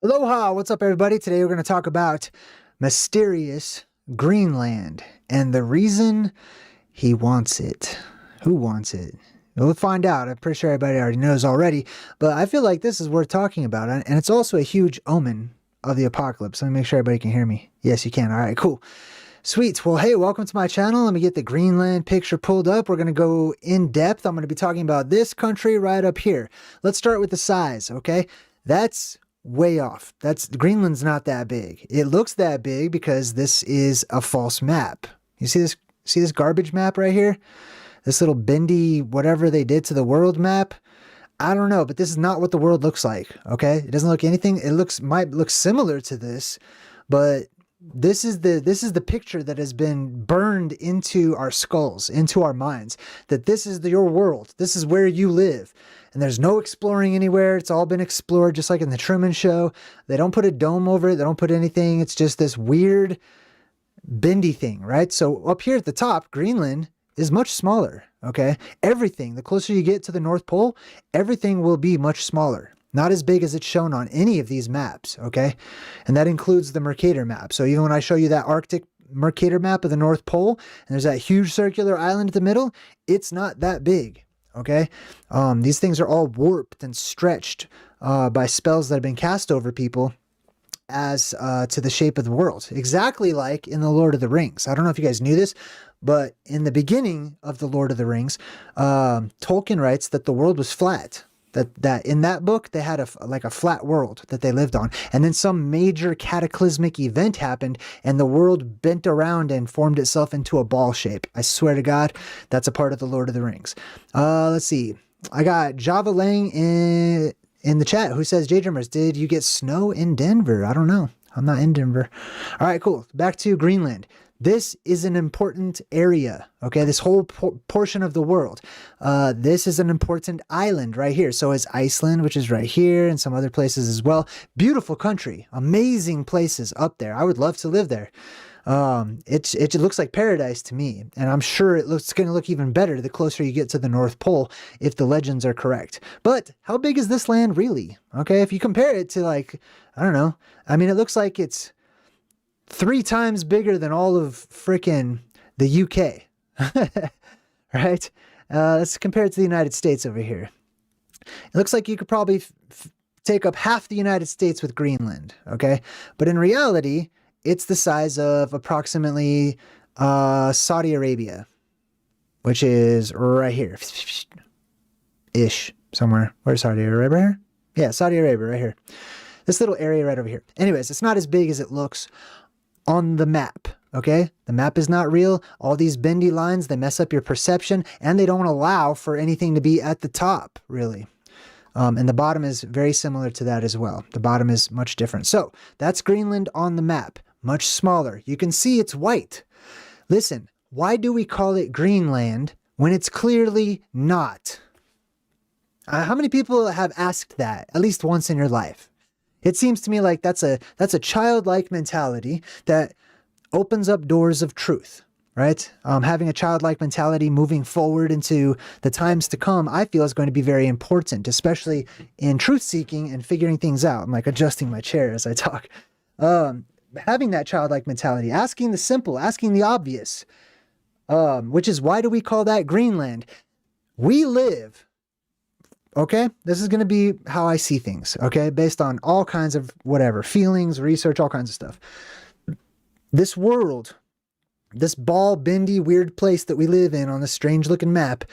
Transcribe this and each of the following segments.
Aloha, what's up everybody? Today we're going to talk about mysterious Greenland and the reason he wants it. Who wants it? We'll find out. I'm pretty sure everybody already knows already, but I feel like this is worth talking about, and it's also a huge omen of the apocalypse. Let me make sure everybody can hear me. Yes, you can. All right, cool. Sweet. Well, hey, welcome to my channel. Let me get the Greenland picture pulled up. We're going to go in depth. I'm going to be talking about this country right up here. Let's start with the size, okay? That's way off. Greenland's not that big. It looks that big because this is a false map. You see this garbage map right here? This little bendy whatever they did to the world map. I don't know, but this is not what the world looks like, okay? It doesn't look anything. It might look similar to this, but this is the picture that has been burned into our skulls, into our minds, that this is your world. This is where you live. And there's no exploring anywhere. It's all been explored, just like in the Truman Show. They don't put a dome over it. They don't put anything. It's just this weird bendy thing, right? So up here at the top, Greenland is much smaller, okay? Everything, the closer you get to the North Pole, everything will be much smaller. Not as big as it's shown on any of these maps, okay? And that includes the Mercator map. So even when I show you that Arctic Mercator map of the North Pole, and there's that huge circular island at the middle, it's not that big. Okay, these things are all warped and stretched by spells that have been cast over people as to the shape of the world, exactly like in the Lord of the Rings. I don't know if you guys knew this, but in the beginning of the Lord of the Rings, Tolkien writes that the world was flat. That in that book they had like a flat world that they lived on, and then some major cataclysmic event happened and the world bent around and formed itself into a ball shape. I swear to God, that's a part of the Lord of the Rings. Let's see. I got Java Lang in the chat who says, JayDreamerZ, did you get snow in Denver? I don't know. I'm not in Denver. All right, cool. Back to Greenland. This is an important area, okay? This whole portion of the world. This is an important island right here. So is Iceland, which is right here, and some other places as well. Beautiful country, amazing places up there. I would love to live there. It looks like paradise to me, and I'm sure it's going to look even better the closer you get to the North Pole if the legends are correct. But how big is this land really? Okay, if you compare it to, like, I don't know. I mean, it looks like it's 3 times bigger than all of frickin' the UK, right? Let's compare it to the United States over here. It looks like you could probably take up half the United States with Greenland, okay? But in reality, it's the size of approximately Saudi Arabia, which is right here. Ish, somewhere. Where's Saudi Arabia? Right here? Yeah, Saudi Arabia right here. This little area right over here. Anyways, it's not as big as it looks on the map, okay? The map is not real. All these bendy lines, they mess up your perception, and they don't allow for anything to be at the top, really. And the bottom is very similar to that as well. The bottom is much different. So that's Greenland on the map, much smaller. You can see it's white. Listen, why do we call it Greenland when it's clearly not? How many people have asked that at least once in your life? It seems to me like that's a childlike mentality that opens up doors of truth, right? Having a childlike mentality moving forward into the times to come, I feel is going to be very important, especially in truth seeking and figuring things out. I'm like adjusting my chair as I talk. Having that childlike mentality, asking the simple, asking the obvious, which is, why do we call that Greenland? We live... Okay, this is going to be how I see things, okay, based on all kinds of whatever, feelings, research, all kinds of stuff. This world, this ball, bendy, weird place that we live in on this strange looking map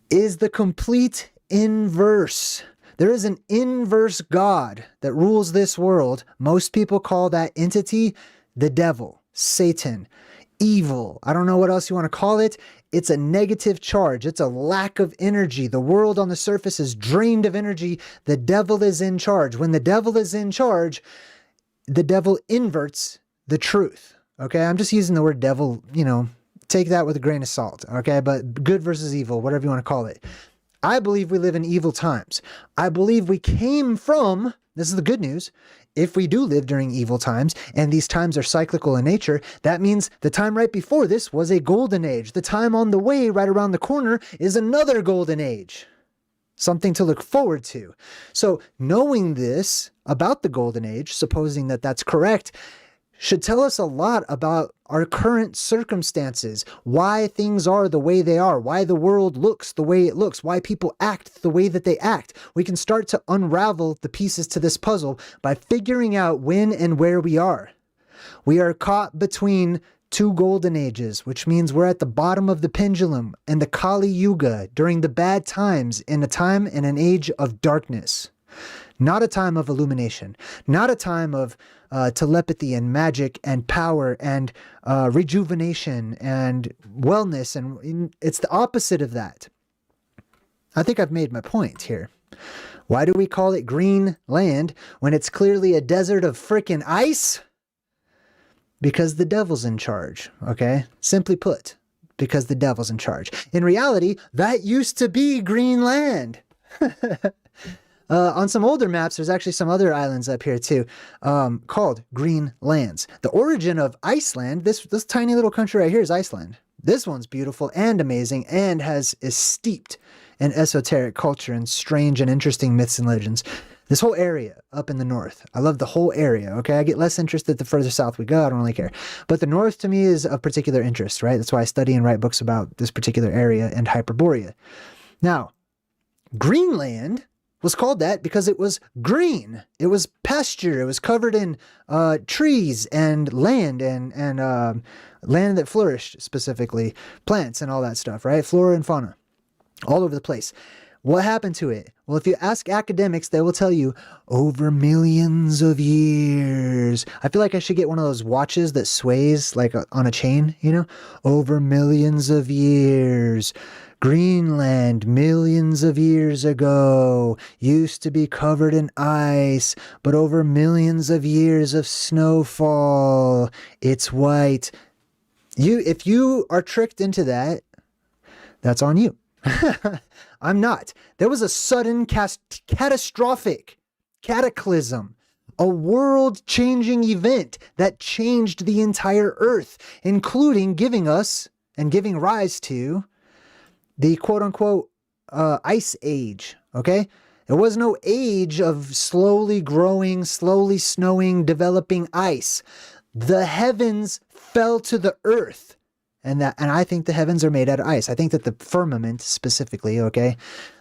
is the complete inverse. There is an inverse God that rules this world. Most people call that entity the devil, Satan, evil. I don't know what else you want to call it. It's a negative charge. It's a lack of energy. The world on the surface is drained of energy. The devil is in charge. When the devil is in charge, the devil inverts the truth. Okay, I'm just using the word devil, you know, take that with a grain of salt. Okay, but good versus evil, whatever you want to call it. I believe we live in evil times. I believe we came from, this is the good news, if we do live during evil times, and these times are cyclical in nature, that means the time right before this was a golden age. The time on the way right around the corner is another golden age. Something to look forward to. So knowing this about the golden age, supposing that that's correct, should tell us a lot about our current circumstances, why things are the way they are, why the world looks the way it looks, why people act the way that they act. We can start to unravel the pieces to this puzzle by figuring out when and where we are. We are caught between two golden ages, which means we're at the bottom of the pendulum and the Kali Yuga during the bad times, in a time and an age of darkness. Not a time of illumination, not a time of telepathy and magic and power and rejuvenation and wellness. And it's the opposite of that. I think I've made my point here. Why do we call it Greenland when it's clearly a desert of frickin' ice? Because the devil's in charge, okay? Simply put, because the devil's in charge. In reality, that used to be Greenland. On some older maps, there's actually some other islands up here too, called Greenlands. The origin of Iceland, this tiny little country right here is Iceland. This one's beautiful and amazing and is steeped in esoteric culture and strange and interesting myths and legends. This whole area up in the north, I love the whole area, okay? I get less interested the further south we go, I don't really care. But the north to me is of particular interest, right? That's why I study and write books about this particular area and Hyperborea. Now, Greenland was called that because it was green. It was pasture. It was covered in trees and land and land that flourished, specifically plants and all that stuff, right? Flora and fauna all over the place. What happened to it? Well, if you ask academics, they will tell you over millions of years. I feel like I should get one of those watches that sways like on a chain, you know? Over millions of years. Greenland, millions of years ago, used to be covered in ice, but over millions of years of snowfall, it's white. If you are tricked into that, that's on you. I'm not. There was a sudden catastrophic cataclysm, a world-changing event that changed the entire Earth, including giving us and giving rise to the quote-unquote ice age, okay? There was no age of slowly growing, slowly snowing, developing ice. The heavens fell to the earth. And I think the heavens are made out of ice. I think that the firmament specifically, okay,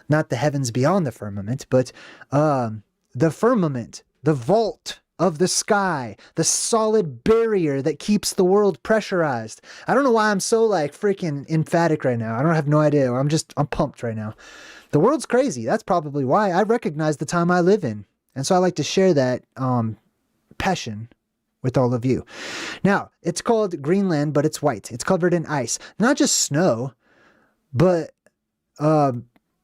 not the heavens beyond the firmament, but the firmament, the vault of the sky, the solid barrier that keeps the world pressurized. I don't know why I'm so like freaking emphatic right now. I don't have no idea. I'm pumped right now. The world's crazy. That's probably why. I recognize the time I live in. And so I like to share that passion with all of you. Now, it's called Greenland, but it's white. It's covered in ice. Not just snow, but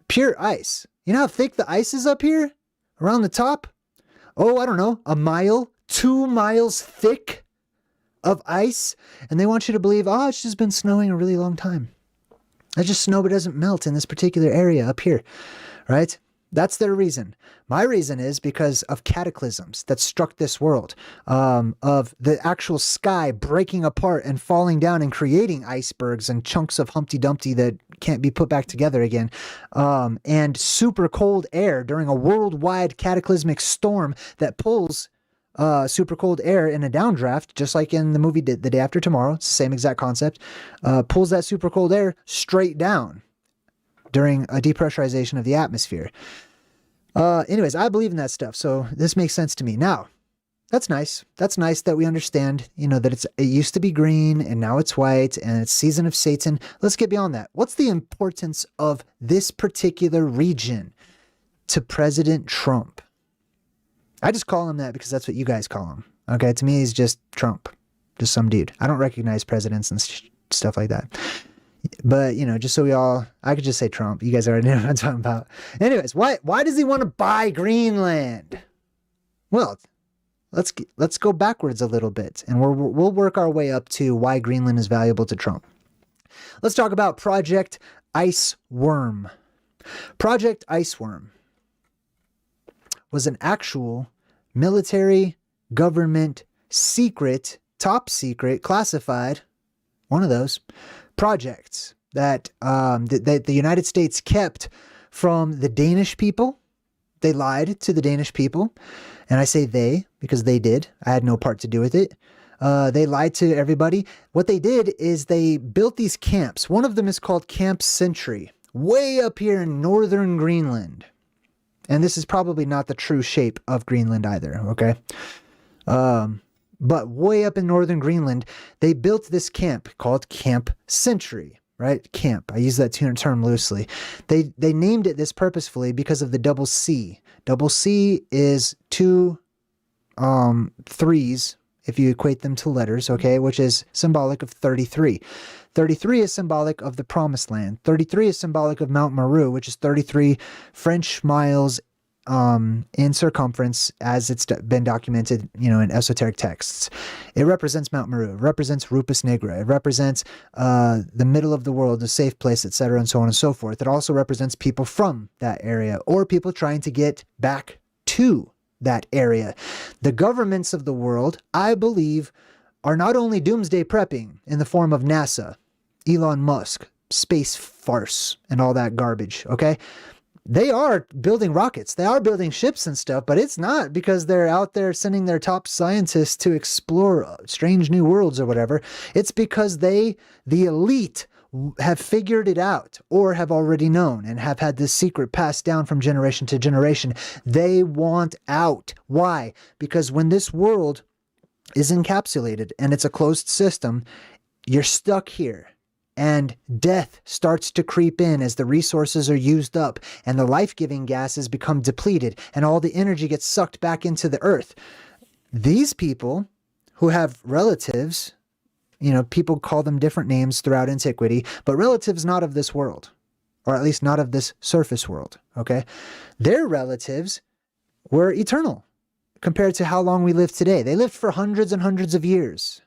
pure ice. You know how thick the ice is up here? Around the top? Oh, I don't know, a mile, 2 miles thick of ice. And they want you to believe, oh, it's just been snowing a really long time. It's just snow, but it doesn't melt in this particular area up here, right? That's their reason. My reason is because of cataclysms that struck this world, of the actual sky breaking apart and falling down and creating icebergs and chunks of Humpty Dumpty that can't be put back together again, and super cold air during a worldwide cataclysmic storm that pulls super cold air in a downdraft, just like in the movie The Day After Tomorrow. It's the same exact concept. Pulls that super cold air straight down during a depressurization of the atmosphere. Anyways, I believe in that stuff, so this makes sense to me. Now, that's nice. That's nice that we understand, you know, that it used to be green and now it's white and it's season of Satan. Let's get beyond that. What's the importance of this particular region to President Trump? I just call him that because that's what you guys call him. Okay, to me, he's just Trump. Just some dude. I don't recognize presidents and stuff like that. But, you know, just so I could just say Trump. You guys already know what I'm talking about. Anyways, why does he want to buy Greenland? Well, let's go backwards a little bit, and we'll work our way up to why Greenland is valuable to Trump. Let's talk about Project Iceworm. Project Iceworm was an actual military government secret, top secret, classified, one of those projects that the United States kept from the Danish people. They lied to the Danish people. And I say they because they did. I had no part to do with it. They lied to everybody. What they did is they built these camps. One of them is called Camp Sentry, way up here in northern Greenland. And this is probably not the true shape of Greenland either, okay? But way up in northern Greenland, they built this camp called Camp Sentry, right? Camp. I use that term loosely. They named it this purposefully because of the double C. Double C is two threes, if you equate them to letters, okay, which is symbolic of 33. 33 is symbolic of the Promised Land. 33 is symbolic of Mount Meru, which is 33 French miles in circumference, as it's been documented, in esoteric texts. It represents Mount Meru. It represents Rupus Nigra. It represents the middle of the world, a safe place, etc., and so on and so forth. It also represents people from that area or people trying to get back to that area. The governments of the world, I believe, are not only doomsday prepping in the form of NASA, Elon Musk, space farce, and all that garbage, okay? They are building rockets. They are building ships and stuff, but it's not because they're out there sending their top scientists to explore strange new worlds or whatever. It's because they, the elite, have figured it out or have already known and have had this secret passed down from generation to generation. They want out. Why? Because when this world is encapsulated and it's a closed system, you're stuck here. And death starts to creep in as the resources are used up and the life-giving gases become depleted and all the energy gets sucked back into the earth. These people who have relatives, people call them different names throughout antiquity, but relatives not of this world, or at least not of this surface world, okay? Their relatives were eternal compared to how long we live today. They lived for hundreds and hundreds of years.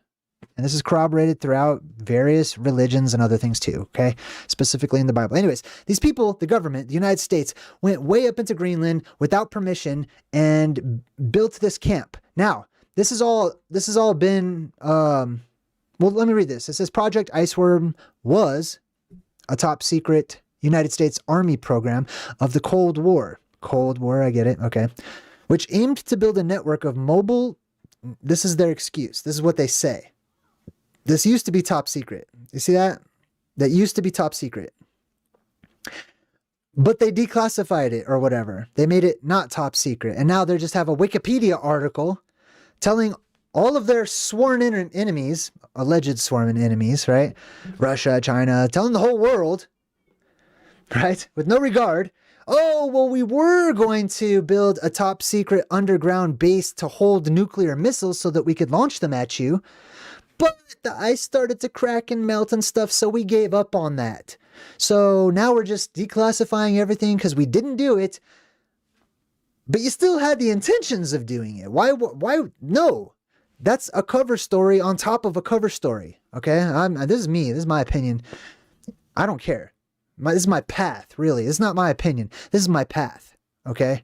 And this is corroborated throughout various religions and other things too, okay? Specifically in the Bible. Anyways, these people, the government, the United States, went way up into Greenland without permission and built this camp. Now, this has all been, well, let me read this. It says Project Iceworm was a top secret United States Army program of the Cold War. Cold War, I get it, okay. Which aimed to build a network of mobile, this is their excuse. This is what they say. This used to be top secret. You see that? That used to be top secret. But they declassified it or whatever. They made it not top secret. And now they just have a Wikipedia article telling all of their sworn enemies, alleged sworn enemies, right? Russia, China, telling the whole world, right? With no regard. Oh, well, we were going to build a top secret underground base to hold nuclear missiles so that we could launch them at you. But the ice started to crack and melt and stuff, so we gave up on that. So now we're just declassifying everything because we didn't do it. But you still had the intentions of doing it. Why? No. That's a cover story on top of a cover story. Okay? This is me. This is my opinion. I don't care. This is my path, really. This is not my opinion. This is my path. Okay?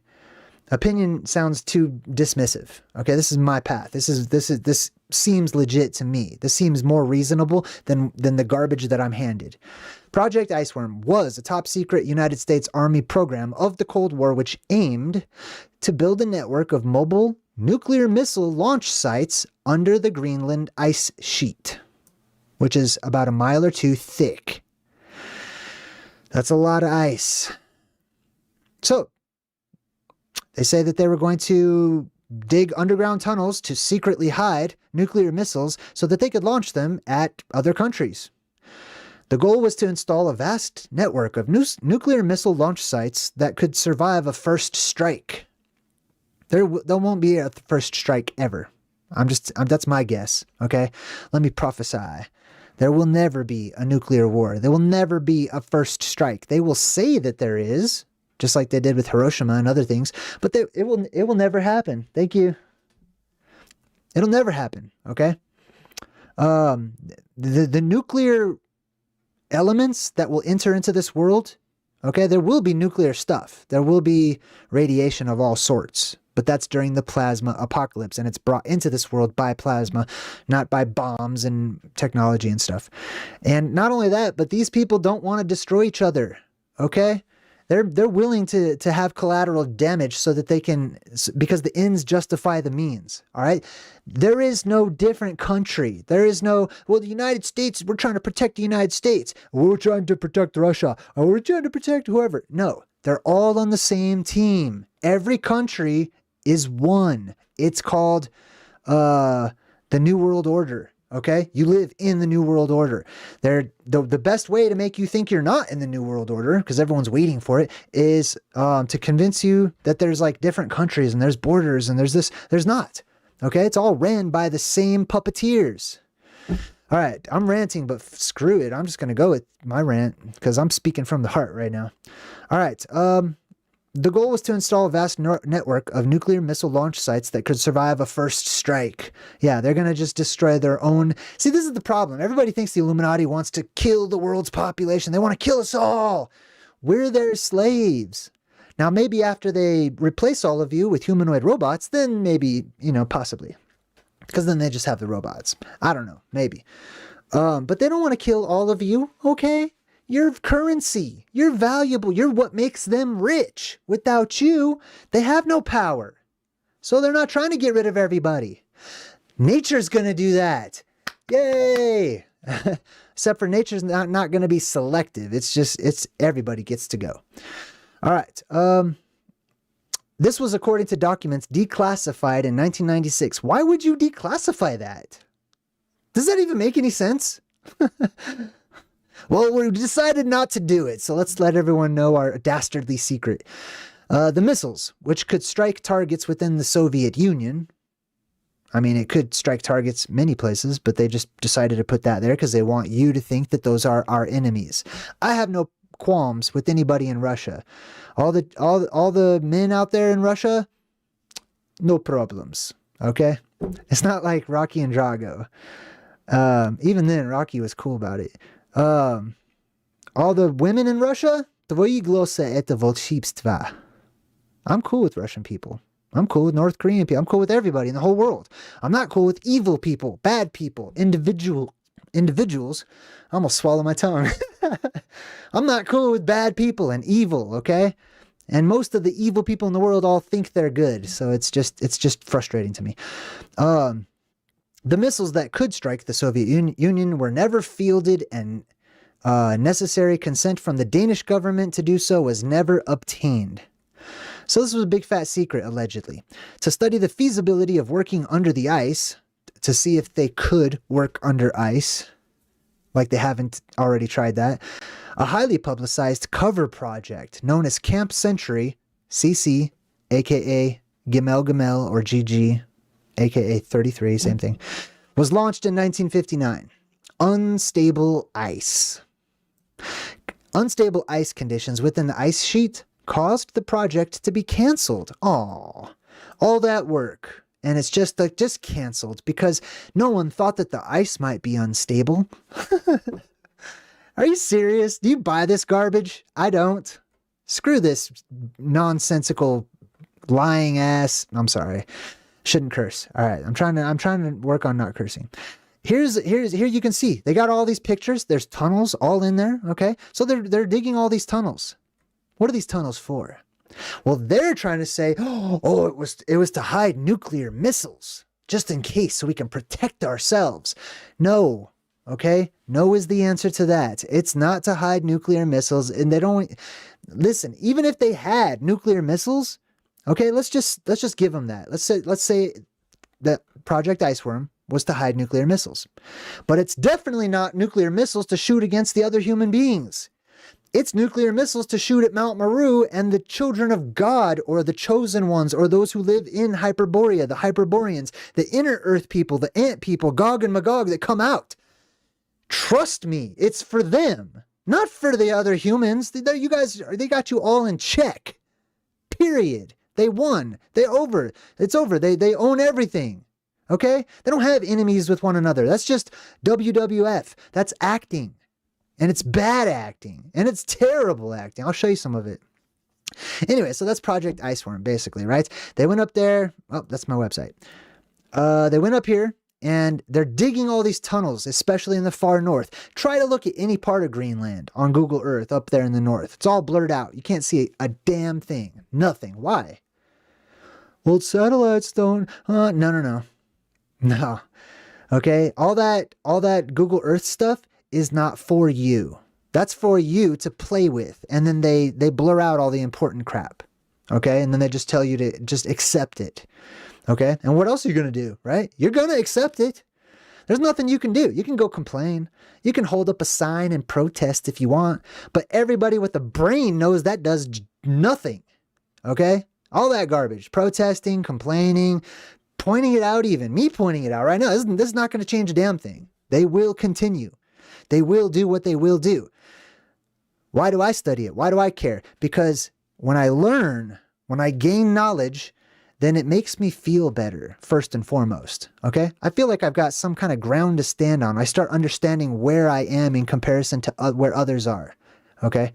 Opinion sounds too dismissive. Okay? This is my path. This seems legit to me. This seems more reasonable than the garbage that I'm handed. Project Iceworm was a top secret United States Army program of the Cold War which aimed to build a network of mobile nuclear missile launch sites under the Greenland ice sheet, which is about a mile or two thick. That's a lot of ice. So, they say that they were going to dig underground tunnels to secretly hide nuclear missiles so that they could launch them at other countries. The goal was to install a vast network of nuclear missile launch sites that could survive a first strike. There won't be a first strike ever. That's my guess, okay? Let me prophesy. There will never be a nuclear war. There will never be a first strike. They will say that there is, just like they did with Hiroshima and other things, but it will never happen. Thank you. It'll never happen, okay? The nuclear elements that will enter into this world, okay, there will be nuclear stuff. There will be radiation of all sorts, but that's during the plasma apocalypse, and it's brought into this world by plasma, not by bombs and technology and stuff. And not only that, but these people don't want to destroy each other, okay? They're willing to have collateral damage so that they can, because the ends justify the means, all right? There is no different country. There is no, well, the United States, we're trying to protect the United States. We're trying to protect Russia. Or we're trying to protect whoever. No, they're all on the same team. Every country is one. It's called the New World Order. Okay, you live in the New World Order. The best way to make you think you're not in the New World Order, because everyone's waiting for it, is to convince you that there's like different countries and there's borders and there's this. There's not. Okay, it's all ran by the same puppeteers. All right, I'm ranting, but screw it. I'm just gonna go with my rant because I'm speaking from the heart right now. All right. The goal was to install a vast network of nuclear missile launch sites that could survive a first strike. Yeah, they're going to just destroy their own. See, this is the problem. Everybody thinks the Illuminati wants to kill the world's population. They want to kill us all. We're their slaves. Now, maybe after they replace all of you with humanoid robots, then maybe, possibly. Because then they just have the robots. I don't know, maybe. But they don't want to kill all of you, okay? You're currency. You're valuable. You're what makes them rich. Without you, they have no power. So they're not trying to get rid of everybody. Nature's going to do that. Yay! Except for nature's not going to be selective. It's everybody gets to go. All right. This was according to documents declassified in 1996. Why would you declassify that? Does that even make any sense? Well, we decided not to do it, so let's let everyone know our dastardly secret. The missiles, which could strike targets within the Soviet Union. I mean, it could strike targets many places, but they just decided to put that there because they want you to think that those are our enemies. I have no qualms with anybody in Russia. All the men out there in Russia, no problems, okay? It's not like Rocky and Drago. Even then, Rocky was cool about it. All the women in Russia, твои глаза это волшебство. I'm cool with Russian people. I'm cool with North Korean people. I'm cool with everybody in the whole world. I'm not cool with evil people, bad people, individuals. I almost swallow my tongue. I'm not cool with bad people and evil, okay? And most of the evil people in the world all think they're good. So it's just frustrating to me. The missiles that could strike the Soviet Union were never fielded, and necessary consent from the Danish government to do so was never obtained. So this was a big fat secret, allegedly. To study the feasibility of working under the ice, to see if they could work under ice, like they haven't already tried that, a highly publicized cover project known as Camp Century, CC, aka Gimel Gimel or GG, aka 33, same thing, was launched in 1959. Unstable ice. Unstable ice conditions within the ice sheet caused the project to be canceled. Aw, all that work. And it's just canceled because no one thought that the ice might be unstable. Are you serious? Do you buy this garbage? I don't. Screw this nonsensical lying ass. I'm sorry. Shouldn't curse. All right. I'm trying to work on not cursing. Here you can see they got all these pictures. There's tunnels all in there. Okay. So they're digging all these tunnels. What are these tunnels for? Well, they're trying to say, oh, it was to hide nuclear missiles just in case so we can protect ourselves. No. Okay. No is the answer to that. It's not to hide nuclear missiles, and they don't listen. Even if they had nuclear missiles, okay, let's just give them that. Let's say that Project Iceworm was to hide nuclear missiles, but it's definitely not nuclear missiles to shoot against the other human beings. It's nuclear missiles to shoot at Mount Meru and the children of God, or the chosen ones, or those who live in Hyperborea, the Hyperboreans, the inner earth people, the ant people, Gog and Magog that come out. Trust me, it's for them, not for the other humans. They got you all in check. Period. They won. It's over. They own everything. Okay? They don't have enemies with one another. That's just WWF. That's acting. And it's bad acting. And it's terrible acting. I'll show you some of it. Anyway, so that's Project Iceworm, basically, right? They went up there. Oh, that's my website. They went up here and they're digging all these tunnels, especially in the far north. Try to look at any part of Greenland on Google Earth up there in the north. It's all blurred out. You can't see a damn thing. Nothing. Why? Well, satellites don't. No. Okay, all that Google Earth stuff is not for you. That's for you to play with, and then they blur out all the important crap. Okay, and then they just tell you to just accept it. Okay, and what else are you gonna do, right? You're gonna accept it. There's nothing you can do. You can go complain. You can hold up a sign and protest if you want, but everybody with a brain knows that does nothing. Okay, all that garbage, protesting, complaining, pointing it out, even me pointing it out right now. This is not going to change a damn thing. They will continue. They will do what they will do. Why do I study it? Why do I care? Because when I learn, when I gain knowledge, then it makes me feel better, first and foremost. Okay? I feel like I've got some kind of ground to stand on. I start understanding where I am in comparison to where others are. Okay?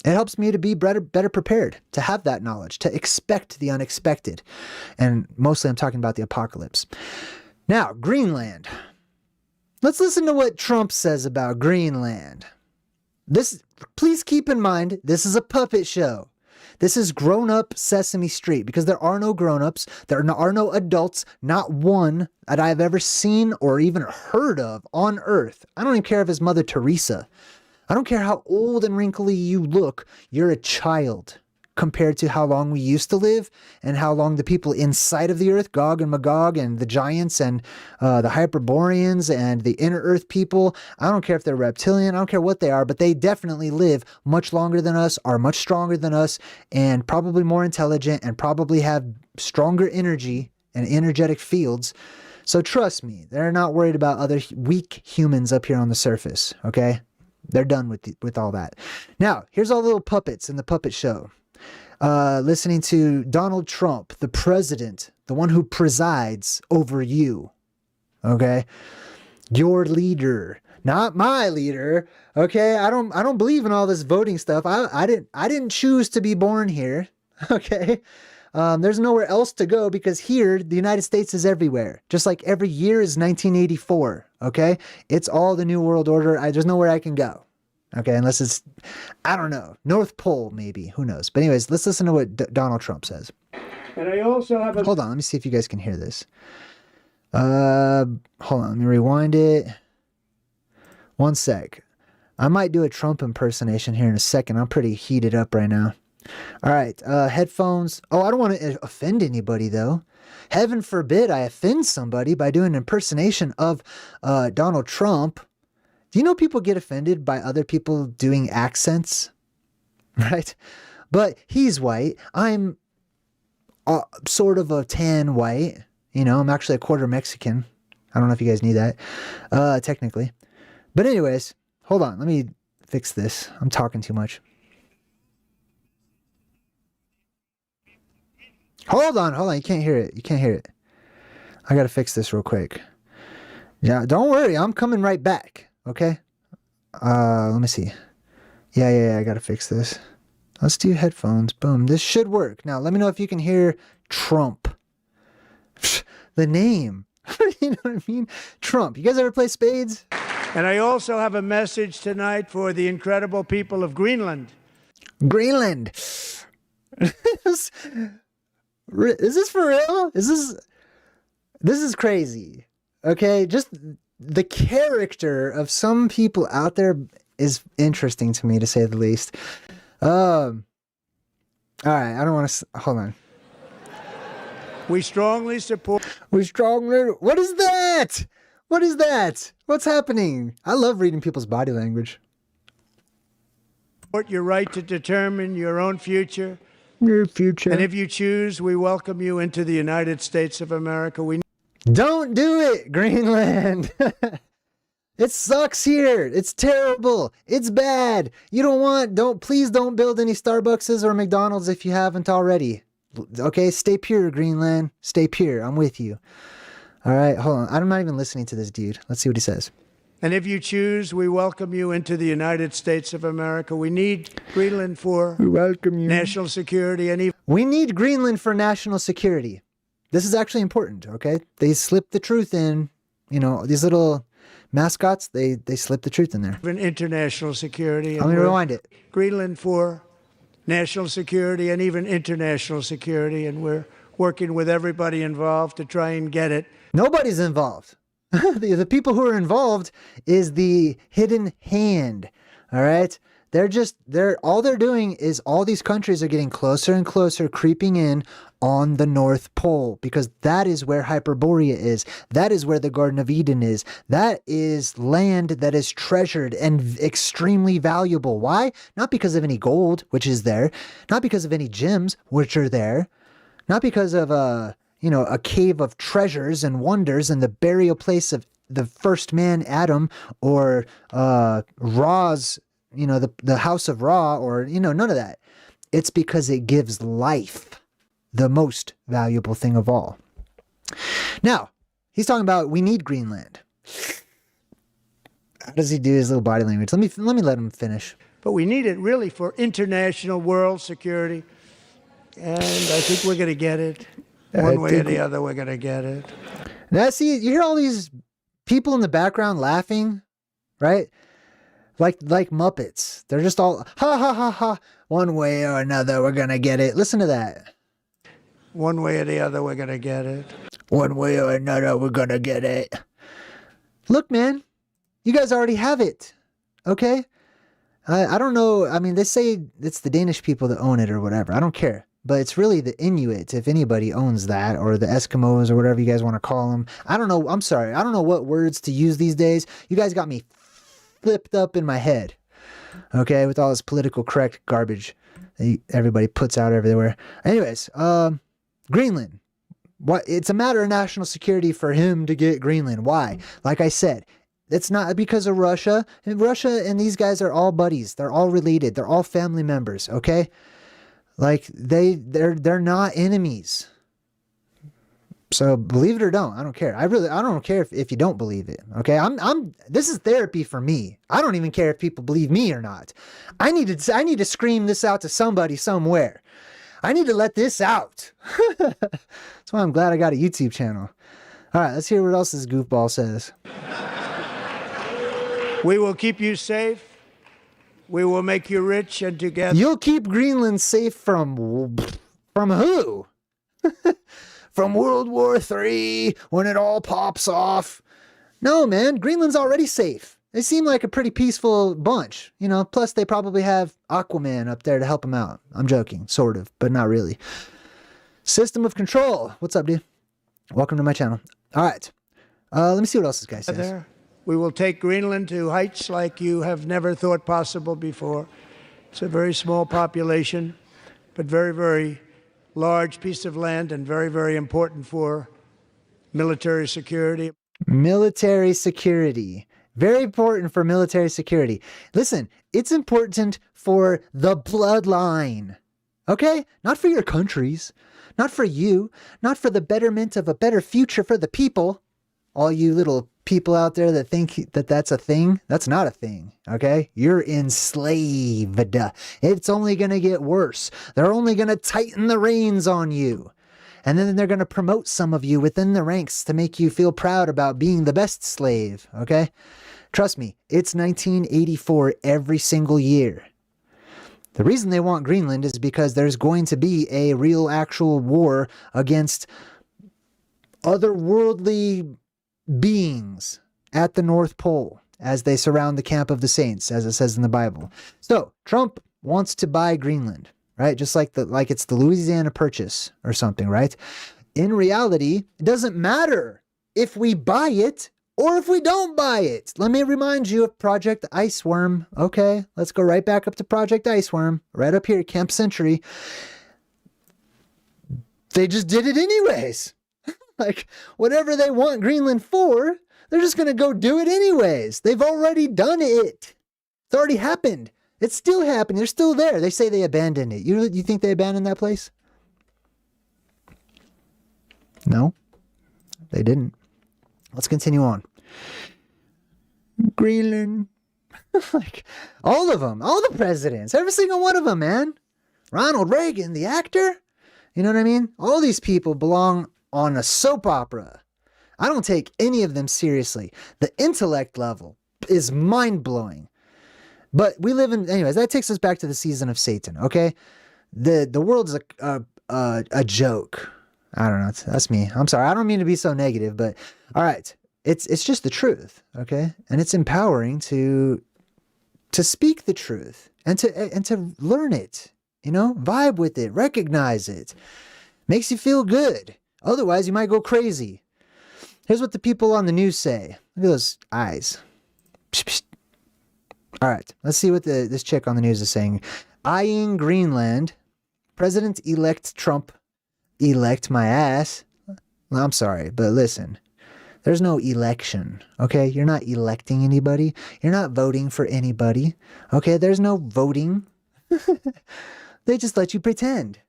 It helps me to be better prepared, to have that knowledge, to expect the unexpected. And mostly I'm talking about the apocalypse. Now, Greenland. Let's listen to what Trump says about Greenland. Please keep in mind, this is a puppet show. This is grown-up Sesame Street, because there are no grown-ups, there are no adults, not one that I've ever seen or even heard of on Earth. I don't even care if it's Mother Teresa. I don't care how old and wrinkly you look, you're a child compared to how long we used to live and how long the people inside of the earth, Gog and Magog and the giants and the Hyperboreans and the inner earth people. I don't care if they're reptilian, I don't care what they are, but they definitely live much longer than us, are much stronger than us, and probably more intelligent and probably have stronger energy and energetic fields. So trust me, they're not worried about other weak humans up here on the surface, okay? They're done with all that. Now, here's all the little puppets in the puppet show. Listening to Donald Trump, the president, the one who presides over you. Okay? Your leader, not my leader. Okay? I don't believe in all this voting stuff. I didn't choose to be born here. Okay? There's nowhere else to go because here, the United States is everywhere. Just like every year is 1984, okay? It's all the New World Order. There's nowhere I can go, okay? Unless it's, I don't know, North Pole maybe. Who knows? But anyways, let's listen to what Donald Trump says. And I also have a... Hold on, let me see if you guys can hear this. Hold on, let me rewind it. One sec. I might do a Trump impersonation here in a second. I'm pretty heated up right now. All right, headphones. Oh, I don't want to offend anybody, though. Heaven forbid I offend somebody by doing an impersonation of Donald Trump. Do you know people get offended by other people doing accents? Right? But he's white. I'm sort of a tan white. You know, I'm actually a quarter Mexican. I don't know if you guys knew that, technically. But anyways, hold on. Let me fix this. I'm talking too much. Hold on. You can't hear it. I gotta fix this real quick. Yeah, don't worry. I'm coming right back. Okay? Let me see. Yeah, I gotta fix this. Let's do headphones. Boom. This should work. Now, let me know if you can hear Trump. The name. You know what I mean? Trump. You guys ever play spades? And I also have a message tonight for the incredible people of Greenland. Greenland. Is this for real? This is crazy. Okay, just the character of some people out there is interesting to me, to say the least. All right, I don't want to... Hold on. We strongly support... What is that? What is that? What's happening? I love reading people's body language. Your right to determine your own future. Your future. And if you choose, we welcome you into the United States of America. Don't do it, Greenland. It sucks here. It's terrible. It's bad. Please don't build any Starbuckses or McDonald's if you haven't already. Okay, stay pure, Greenland. Stay pure. I'm with you. All right, hold on. I'm not even listening to this dude. Let's see what he says. And if you choose, we welcome you into the United States of America. We need Greenland for national security and even... We need Greenland for national security. This is actually important, okay? They slipped the truth in, you know, these little mascots, they slipped the truth in there. international security. Let me rewind it. Greenland for national security and even international security, and we're working with everybody involved to try and get it. Nobody's involved. The people who are involved is the hidden hand, all right? All they're doing is all these countries are getting closer and closer, creeping in on the North Pole, because that is where Hyperborea is. That is where the Garden of Eden is. That is land that is treasured and extremely valuable. Why? Not because of any gold, which is there. Not because of any gems, which are there. Not because of a cave of treasures and wonders and the burial place of the first man, Adam, or Ra's, the house of Ra, or, none of that. It's because it gives life, the most valuable thing of all. Now, he's talking about we need Greenland. How does he do his little body language? Let me let him finish. But we need it really for international world security. And I think we're going to get it. One way or the other, we're going to get it. Now, see, you hear all these people in the background laughing, right? Like Muppets. They're just all, ha, ha, ha, ha. One way or another, we're going to get it. Listen to that. One way or the other, we're going to get it. One way or another, we're going to get it. Look, man, you guys already have it, okay? I don't know. I mean, they say it's the Danish people that own it or whatever. I don't care. But it's really the Inuit, if anybody owns that, or the Eskimos, or whatever you guys want to call them. I don't know. I'm sorry. I don't know what words to use these days. You guys got me flipped up in my head, okay, with all this political correct garbage that everybody puts out everywhere. Anyways, Greenland. It's a matter of national security for him to get Greenland. Why? Like I said, it's not because of Russia. And Russia and these guys are all buddies. They're all related. They're all family members, okay? Like they're not enemies. So believe it or don't, I don't care. I don't care if you don't believe it. Okay. This is therapy for me. I don't even care if people believe me or not. I need to scream this out to somebody somewhere. I need to let this out. That's why I'm glad I got a YouTube channel. All right, let's hear what else this goofball says. We will keep you safe. We will make you rich, and together... You'll keep Greenland safe from who? From World War III, when it all pops off. No, man, Greenland's already safe. They seem like a pretty peaceful bunch, plus they probably have Aquaman up there to help them out. I'm joking, sort of, but not really. System of control. What's up, dude? Welcome to my channel. All right. Let me see what else this guy says. We will take Greenland to heights like you have never thought possible before. It's a very small population, but very, very large piece of land, and very, very important for military security. Military security. Very important for military security. Listen, it's important for the bloodline. Okay? Not for your countries. Not for you. Not for the betterment of a better future for the people. All you little people out there that think that that's a thing, that's not a thing, okay? You're enslaved. It's only going to get worse. They're only going to tighten the reins on you. And then they're going to promote some of you within the ranks to make you feel proud about being the best slave, okay? Trust me, it's 1984 every single year. The reason they want Greenland is because there's going to be a real actual war against otherworldly beings at the North Pole as they surround the camp of the saints, as it says in the Bible. So Trump wants to buy Greenland, right? Just like it's the Louisiana Purchase or something, right? In reality, it doesn't matter if we buy it or if we don't buy it. Let me remind you of Project Iceworm. Okay, let's go right back up to Project Iceworm, right up here at Camp Century. They just did it anyways. Like, whatever they want Greenland for, they're just going to go do it anyways. They've already done it. It's already happened. It's still happening. They're still there. They say they abandoned it. You think they abandoned that place? No, they didn't. Let's continue on. Greenland. Like, all of them, all the presidents, every single one of them, man. Ronald Reagan, the actor. You know what I mean? All these people belong on a soap opera. I don't take any of them seriously. The intellect level is mind-blowing. But we live in, anyways, that takes us back to the season of Satan, okay? The world is a joke. I don't know. That's me. I'm sorry. I don't mean to be so negative, but all right. It's just the truth, okay? And it's empowering to speak the truth and to learn it, you know? Vibe with it, recognize it. Makes you feel good. Otherwise, you might go crazy. Here's what the people on the news say. Look at those eyes. Psh, psh. All right, let's see what this chick on the news is saying. Eyeing Greenland. President-elect Trump. Elect my ass. Well, I'm sorry, but listen. There's no election, okay? You're not electing anybody. You're not voting for anybody, okay? There's no voting. They just let you pretend,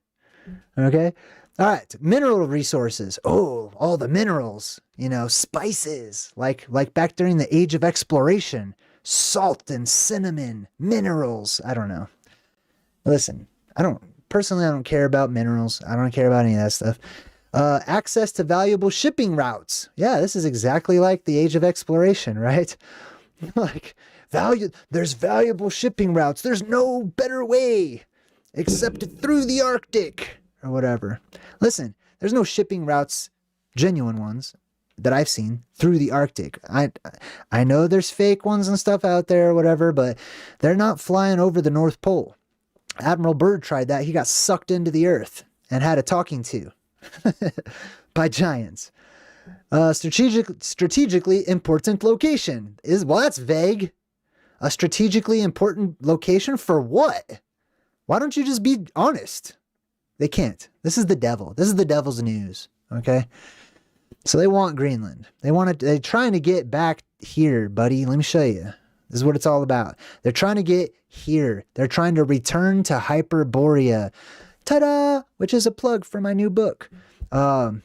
okay? All right, mineral resources. Oh, all the minerals, you know, spices, like back during the age of exploration, salt and cinnamon, minerals. I don't know. Listen, I don't care about minerals. I don't care about any of that stuff. Access to valuable shipping routes. Yeah, this is exactly like the age of exploration, right? Like, there's valuable shipping routes. There's no better way except through the Arctic or whatever. Listen, there's no shipping routes, genuine ones, that I've seen through the Arctic. I know there's fake ones and stuff out there or whatever, but they're not flying over the North Pole. Admiral Byrd tried that. He got sucked into the earth and had a talking to by giants. Strategically important location. Well, that's vague. A strategically important location for what? Why don't you just be honest? They can't. This is the devil. This is the devil's news. Okay. So they want Greenland. They're trying to get back here, buddy. Let me show you. This is what it's all about. They're trying to get here. They're trying to return to Hyperborea. Ta-da! Which is a plug for my new book. So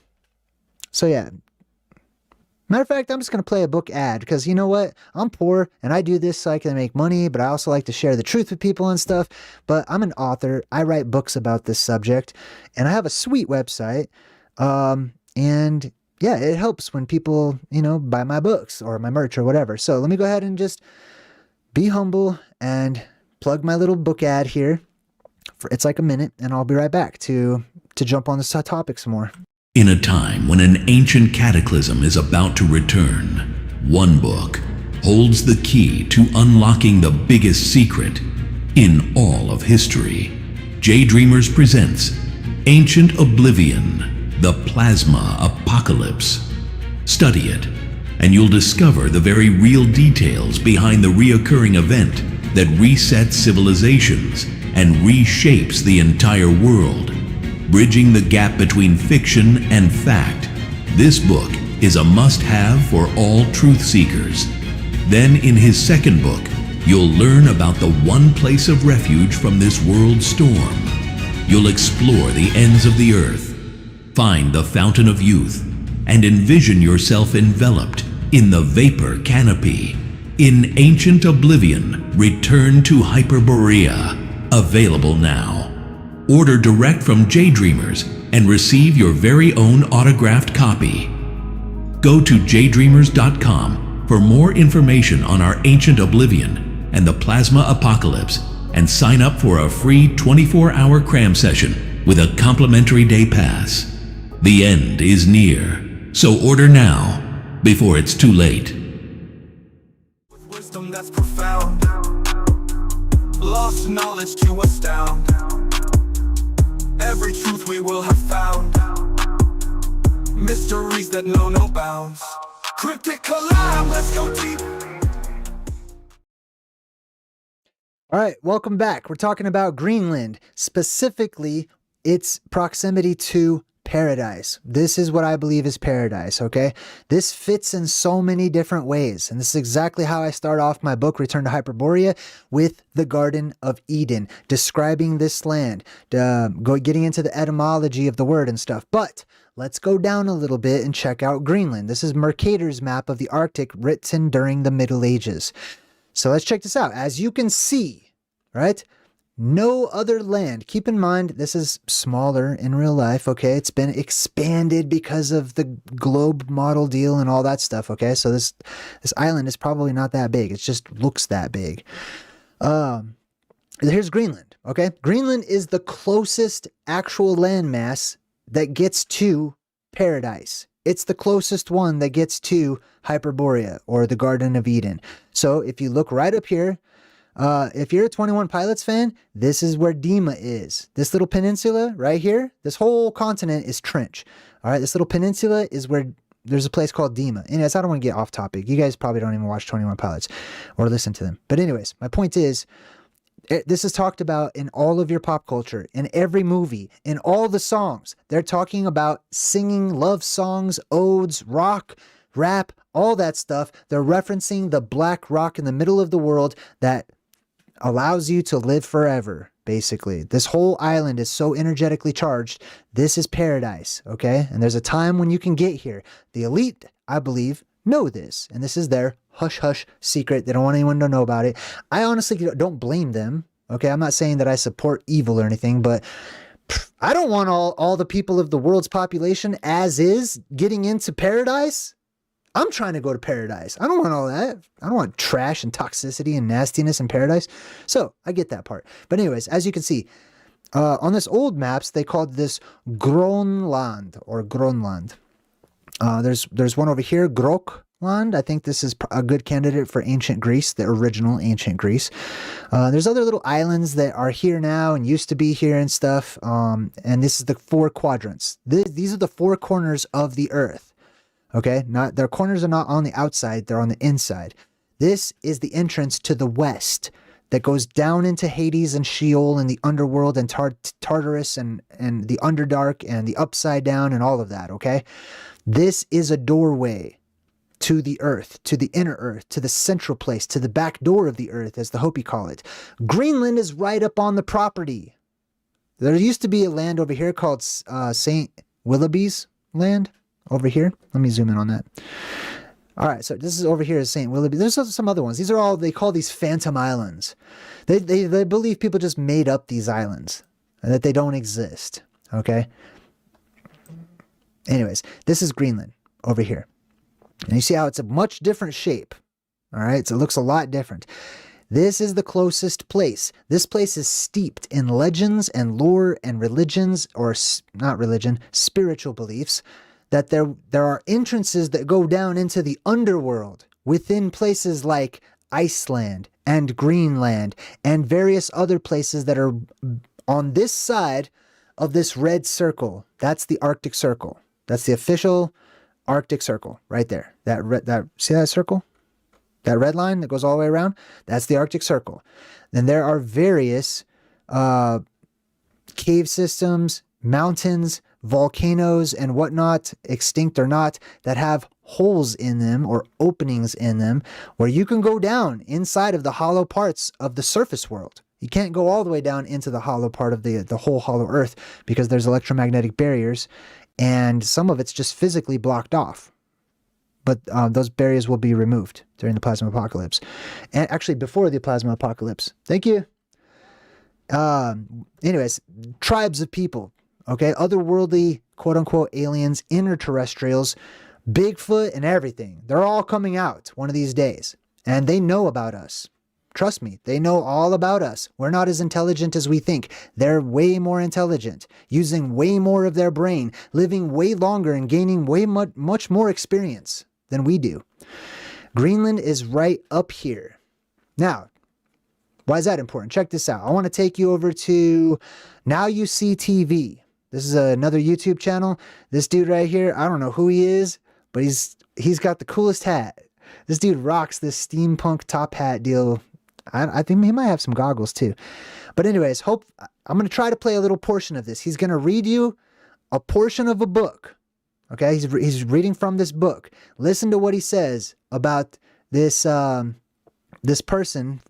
yeah. Matter of fact, I'm just going to play a book ad because you know what? I'm poor and I do this so I can make money, but I also like to share the truth with people and stuff. But I'm an author. I write books about this subject and I have a sweet website. And yeah, it helps when people, you know, buy my books or my merch or whatever. So let me go ahead and just be humble and plug my little book ad here. It's like a minute and I'll be right back to jump on this topic some more. In a time when an ancient cataclysm is about to return, one book holds the key to unlocking the biggest secret in all of history. JayDreamerZ presents Ancient Oblivion, the Plasma Apocalypse. Study it, and you'll discover the very real details behind the reoccurring event that resets civilizations and reshapes the entire world. Bridging the gap between fiction and fact, this book is a must-have for all truth seekers. Then in his second book, you'll learn about the one place of refuge from this world storm. You'll explore the ends of the earth, find the fountain of youth, and envision yourself enveloped in the vapor canopy. In Ancient Oblivion, Return to Hyperborea, available now. Order direct from JayDreamerZ and receive your very own autographed copy. Go to JayDreamerZ.com for more information on our Ancient Oblivion and the Plasma Apocalypse, and sign up for a free 24-hour cram session with a complimentary day pass. The end is near, so order now before it's too late. With wisdom that's profound, lost knowledge to astound. Every truth we will have found, mysteries that know no bounds. Cryptic collab, let's go deep. All right, welcome back. We're talking about Greenland, specifically its proximity to paradise. This is what I believe is paradise, okay? This fits in so many different ways. And this is exactly how I start off my book, Return to Hyperborea, with the Garden of Eden, describing this land, getting into the etymology of the word and stuff. But let's go down a little bit and check out Greenland. This is Mercator's map of the Arctic written during the Middle Ages. So let's check this out. As you can see, right? No other land. Keep in mind, this is smaller in real life, okay? It's been expanded because of the globe model deal and all that stuff, okay? So this island is probably not that big. It just looks that big. Here's Greenland, okay? Greenland is the closest actual landmass that gets to paradise. It's the closest one that gets to Hyperborea, or the Garden of Eden. So if you look right up here, if you're a 21 Pilots fan, this is where Dima is. This little peninsula right here, this whole continent is Trench. All right, this little peninsula is where there's a place called Dima. Anyways, I don't want to get off topic. You guys probably don't even watch 21 Pilots or listen to them. But anyways, my point is, this is talked about in all of your pop culture, in every movie, in all the songs. They're talking about singing love songs, odes, rock, rap, all that stuff. They're referencing the black rock in the middle of the world that allows you to live forever, basically. This whole island is so energetically charged. This is paradise, okay? And there's a time when you can get here. The elite, I believe, know this, and this is their hush-hush secret. They don't want anyone to know about it. I honestly don't blame them, okay? I'm not saying that I support evil or anything, but I don't want all the people of the world's population as is getting into paradise. I'm trying to go to paradise. I don't want all that. I don't want trash and toxicity and nastiness in paradise. So I get that part. But anyways, as you can see, on this old maps, they called this Grönland or Grönland. There's one over here, Grokland. I think this is a good candidate for ancient Greece, the original ancient Greece. There's other little islands that are here now and used to be here and stuff. And this is the 4 quadrants. These are the 4 corners of the earth. Okay, their corners are not on the outside, they're on the inside. This is the entrance to the west that goes down into Hades and Sheol and the underworld and Tartarus and the Underdark and the Upside Down and all of that, okay? This is a doorway to the earth, to the inner earth, to the central place, to the back door of the earth, as the Hopi call it. Greenland is right up on the property. There used to be a land over here called St. Willoughby's land. Over here, let me zoom in on that. All right, so this is over here is St. Willoughby. There's also some other ones. These are all, they call these phantom islands. They believe people just made up these islands and that they don't exist, okay? Anyways, this is Greenland over here. And you see how it's a much different shape, all right? So it looks a lot different. This is the closest place. This place is steeped in legends and lore and religions, or not religion, spiritual beliefs, that there are entrances that go down into the underworld within places like Iceland and Greenland and various other places that are on this side of this red circle. That's the Arctic Circle. That's the official Arctic Circle right there. See that circle? That red line that goes all the way around? That's the Arctic Circle. Then there are various cave systems, mountains, volcanoes and whatnot, extinct or not, that have holes in them or openings in them where you can go down inside of the hollow parts of the surface world. You can't go all the way down into the hollow part of the whole hollow earth because there's electromagnetic barriers and some of it's just physically blocked off. But those barriers will be removed during the plasma apocalypse. And actually before the plasma apocalypse. Thank you. Anyways, tribes of people. Okay, otherworldly, quote-unquote, aliens, interterrestrials, Bigfoot and everything. They're all coming out one of these days. And they know about us. Trust me, they know all about us. We're not as intelligent as we think. They're way more intelligent, using way more of their brain, living way longer and gaining way much more experience than we do. Greenland is right up here. Now, why is that important? Check this out. I want to take you over to Now You See TV. This is another YouTube channel. This dude right here, I don't know who he is, but he's got the coolest hat. This dude rocks this steampunk top hat deal. I think he might have some goggles too. But anyways, I'm going to try to play a little portion of this. He's going to read you a portion of a book. Okay, he's reading from this book. Listen to what he says about this this person,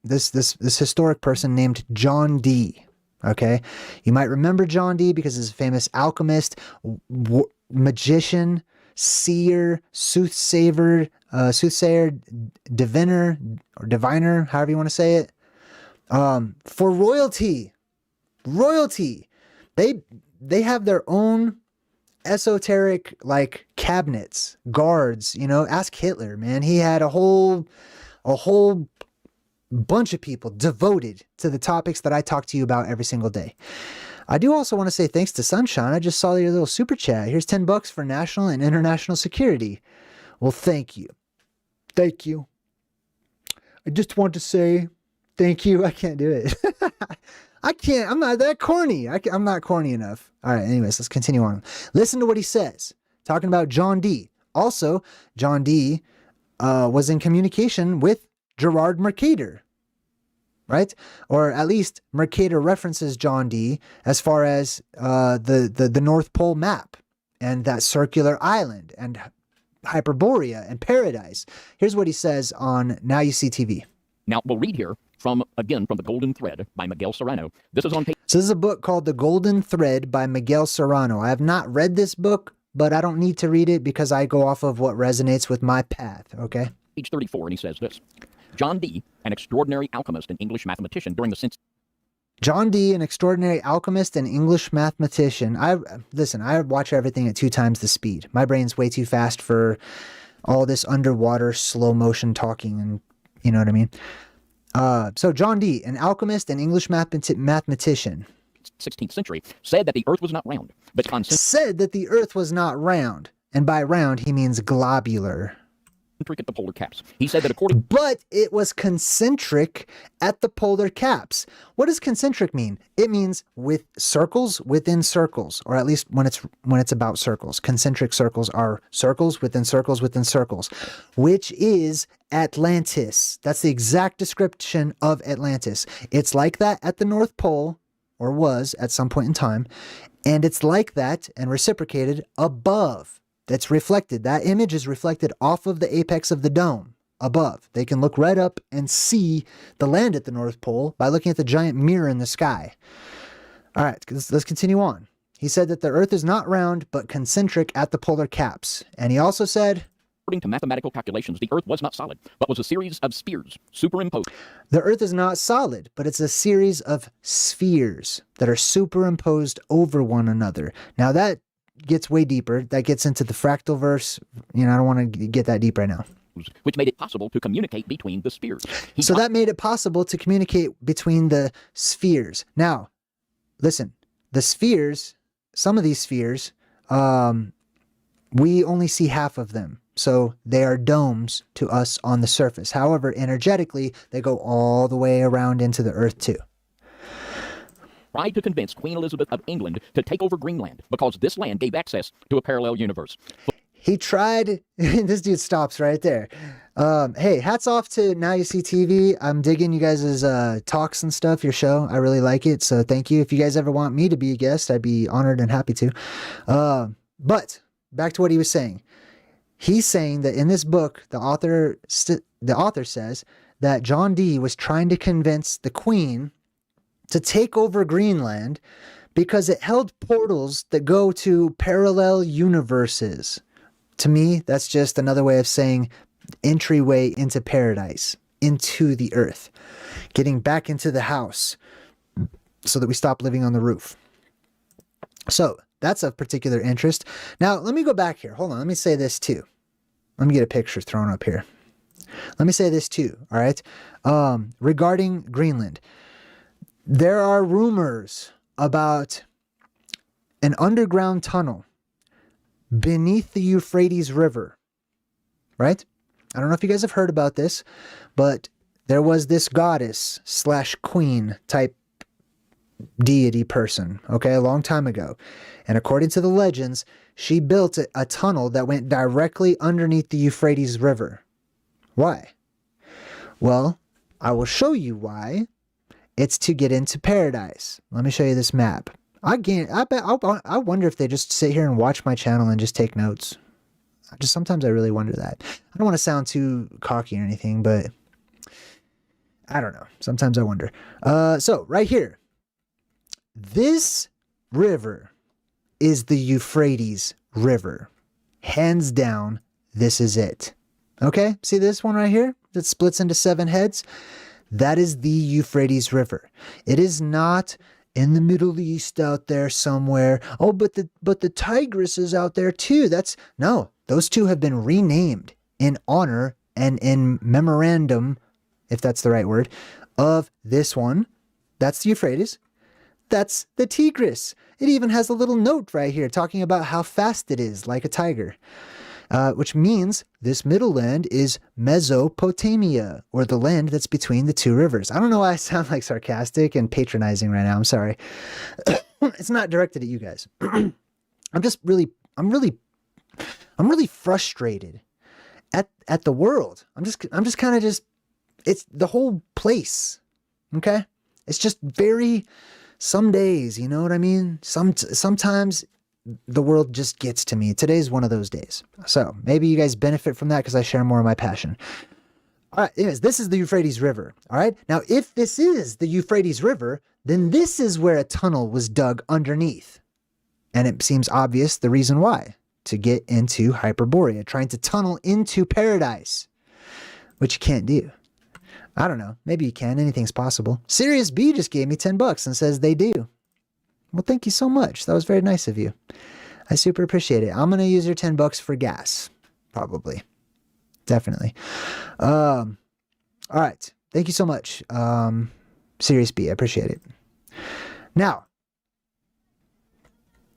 this historic person named John Dee. Okay, you might remember John Dee because he's a famous alchemist, magician, seer, soothsayer, diviner, or diviner, however you want to say it. For royalty, they have their own esoteric like cabinets, guards. You know, ask Hitler, man. He had a whole bunch of people devoted to the topics that I talk to you about every single day. I do also want to say thanks to Sunshine. I just saw your little super chat. Here's $10 for national and international security. Well, thank you. Thank you. I just want to say thank you. I can't do it. I can't. I'm not that corny. I'm not corny enough. All right. Anyways, let's continue on. Listen to what he says. Talking about John Dee. Also, John Dee was in communication with Gerard Mercator, right? Or at least Mercator references John Dee as far as the North Pole map and that circular island and Hyperborea and Paradise. Here's what he says on Now You See TV. Now, we'll read here from The Golden Thread by Miguel Serrano. This is on page... So this is a book called The Golden Thread by Miguel Serrano. I have not read this book, but I don't need to read it because I go off of what resonates with my path, okay? Page 34, and he says this. John Dee, an extraordinary alchemist and English mathematician during the John Dee, an extraordinary alchemist and English mathematician. I watch everything at 2 times the speed. My brain's way too fast for all this underwater slow motion talking, and you know what I mean? So John Dee, an alchemist and English mathematician. 16th century, said that the Earth was not round, but said that the Earth was not round. And by round, he means globular. At the polar caps. He said that according... But it was concentric at the polar caps. What does concentric mean? It means with circles within circles, or at least when it's about circles. Concentric circles are circles within circles within circles, which is Atlantis. That's the exact description of Atlantis. It's like that at the North Pole, or was at some point in time, and it's like that and reciprocated above. That's reflected. That image is reflected off of the apex of the dome above. They can look right up and see the land at the North Pole by looking at the giant mirror in the sky. All right, let's continue on. He said that the Earth is not round, but concentric at the polar caps. And he also said, according to mathematical calculations, the Earth was not solid, but was a series of spheres superimposed. The Earth is not solid, but it's a series of spheres that are superimposed over one another. Now that gets way deeper. That gets into the fractal verse. You know, I don't want to get that deep right now. Which made it possible to communicate between the spheres. So that made it possible to communicate between the spheres. Now, listen, the spheres, some of these spheres, we only see half of them. So they are domes to us on the surface. However, energetically, they go all the way around into the Earth too. Tried to convince Queen Elizabeth of England to take over Greenland because this land gave access to a parallel universe. He tried. This dude stops right there. Hey, hats off to Now You See TV. I'm digging you guys' talks and stuff, your show. I really like it. So thank you. If you guys ever want me to be a guest, I'd be honored and happy to. But back to what he was saying. He's saying that in this book, the author says that John Dee was trying to convince the Queen to take over Greenland because it held portals that go to parallel universes. To me, that's just another way of saying entryway into paradise, into the Earth, getting back into the house so that we stop living on the roof. So that's of particular interest. Now, let me go back here. Hold on. Let me say this too. Let me get a picture thrown up here. Let me say this too. All right. Regarding Greenland. There are rumors about an underground tunnel beneath the Euphrates River, right? I don't know if you guys have heard about this, but there was this goddess / queen type deity person, okay, a long time ago. And according to the legends, she built a tunnel that went directly underneath the Euphrates River. Why? Well, I will show you why. It's to get into paradise. Let me show you this map. I wonder if they just sit here and watch my channel and just take notes. Sometimes I really wonder that. I don't want to sound too cocky or anything, but I don't know. Sometimes I wonder. So right here, this river is the Euphrates River. Hands down, this is it. Okay, see this one right here that splits into 7 heads? That is the Euphrates River. It is not in the Middle East out there somewhere. Oh, but the Tigris is out there too. No, those two have been renamed in honor and in memorandum, if that's the right word, of this one. That's the Euphrates. That's the Tigris. It even has a little note right here talking about how fast it is, like a tiger. Which means this middle land is Mesopotamia, or the land that's between the 2 rivers. I don't know why I sound like sarcastic and patronizing right now. I'm sorry. It's not directed at you guys. I'm really frustrated at the world. I'm just kind of it's the whole place. Okay? It's just some days, you know what I mean? Sometimes the world just gets to me. Today's one of those days. So maybe you guys benefit from that because I share more of my passion. All right, anyways, this is the Euphrates River. All right, now if this is the Euphrates River, then this is where a tunnel was dug underneath. And it seems obvious the reason why. To get into Hyperborea, trying to tunnel into paradise, which you can't do. I don't know. Maybe you can. Anything's possible. Sirius B just gave me $10 and says they do. Well, thank you so much. That was very nice of you. I super appreciate it. I'm going to use your $10 for gas. Probably. Definitely. All right. Thank you so much. Sirius B. I appreciate it. Now,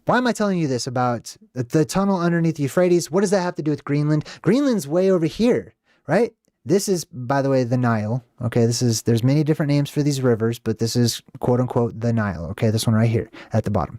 why am I telling you this about the tunnel underneath the Euphrates? What does that have to do with Greenland? Greenland's way over here, right? This is, by the way, the Nile. Okay, there's many different names for these rivers, but this is quote unquote the Nile. Okay, this one right here at the bottom.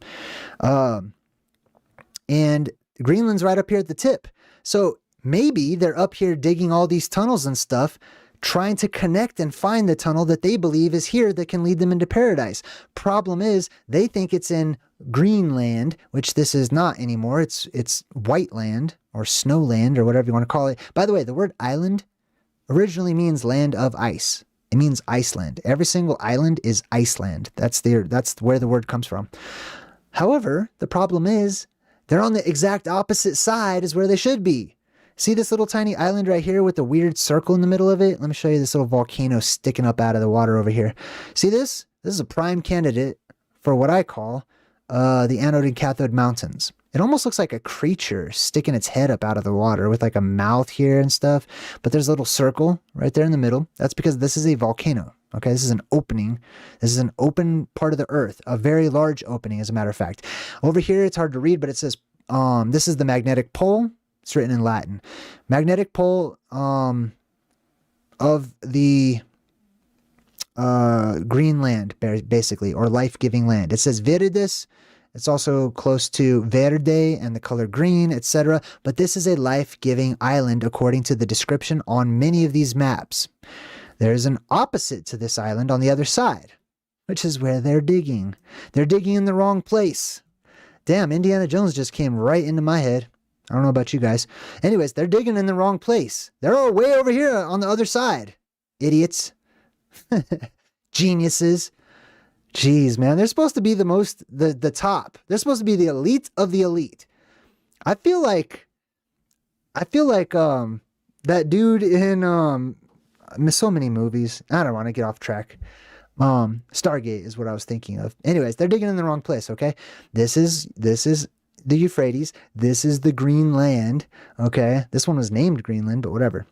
And Greenland's right up here at the tip. So maybe they're up here digging all these tunnels and stuff, trying to connect and find the tunnel that they believe is here that can lead them into paradise. Problem is, they think it's in Greenland, which this is not anymore. It's white land or snow land or whatever you want to call it. By the way, the word island originally means land of ice. It means Iceland. Every single island is Iceland. That's where the word comes from. However, the problem is they're on the exact opposite side as where they should be. See this little tiny island right here with the weird circle in the middle of it? Let me show you this little volcano sticking up out of the water over here. See this? This is a prime candidate for what I call the anode and cathode mountains. It almost looks like a creature sticking its head up out of the water with like a mouth here and stuff. But there's a little circle right there in the middle. That's because this is a volcano. Okay, this is an opening. This is an open part of the earth. A very large opening, as a matter of fact. Over here, it's hard to read, but it says, this is the magnetic pole. It's written in Latin. Magnetic pole of the Greenland, basically, or life-giving land. It says Viridis. It's also close to verde and the color green, etc. But this is a life-giving island according to the description on many of these maps. There is an opposite to this island on the other side, which is where they're digging. They're digging in the wrong place. Damn, Indiana Jones just came right into my head. I don't know about you guys. Anyways, they're digging in the wrong place. They're all way over here on the other side. Idiots. Geniuses. Jeez, man, they're supposed to be the top. They're supposed to be the elite of the elite. I feel like that dude in so many movies. I don't want to get off track. Stargate is what I was thinking of. Anyways, they're digging in the wrong place, okay? This is the Euphrates. This is the Greenland, okay? This one was named Greenland, but whatever.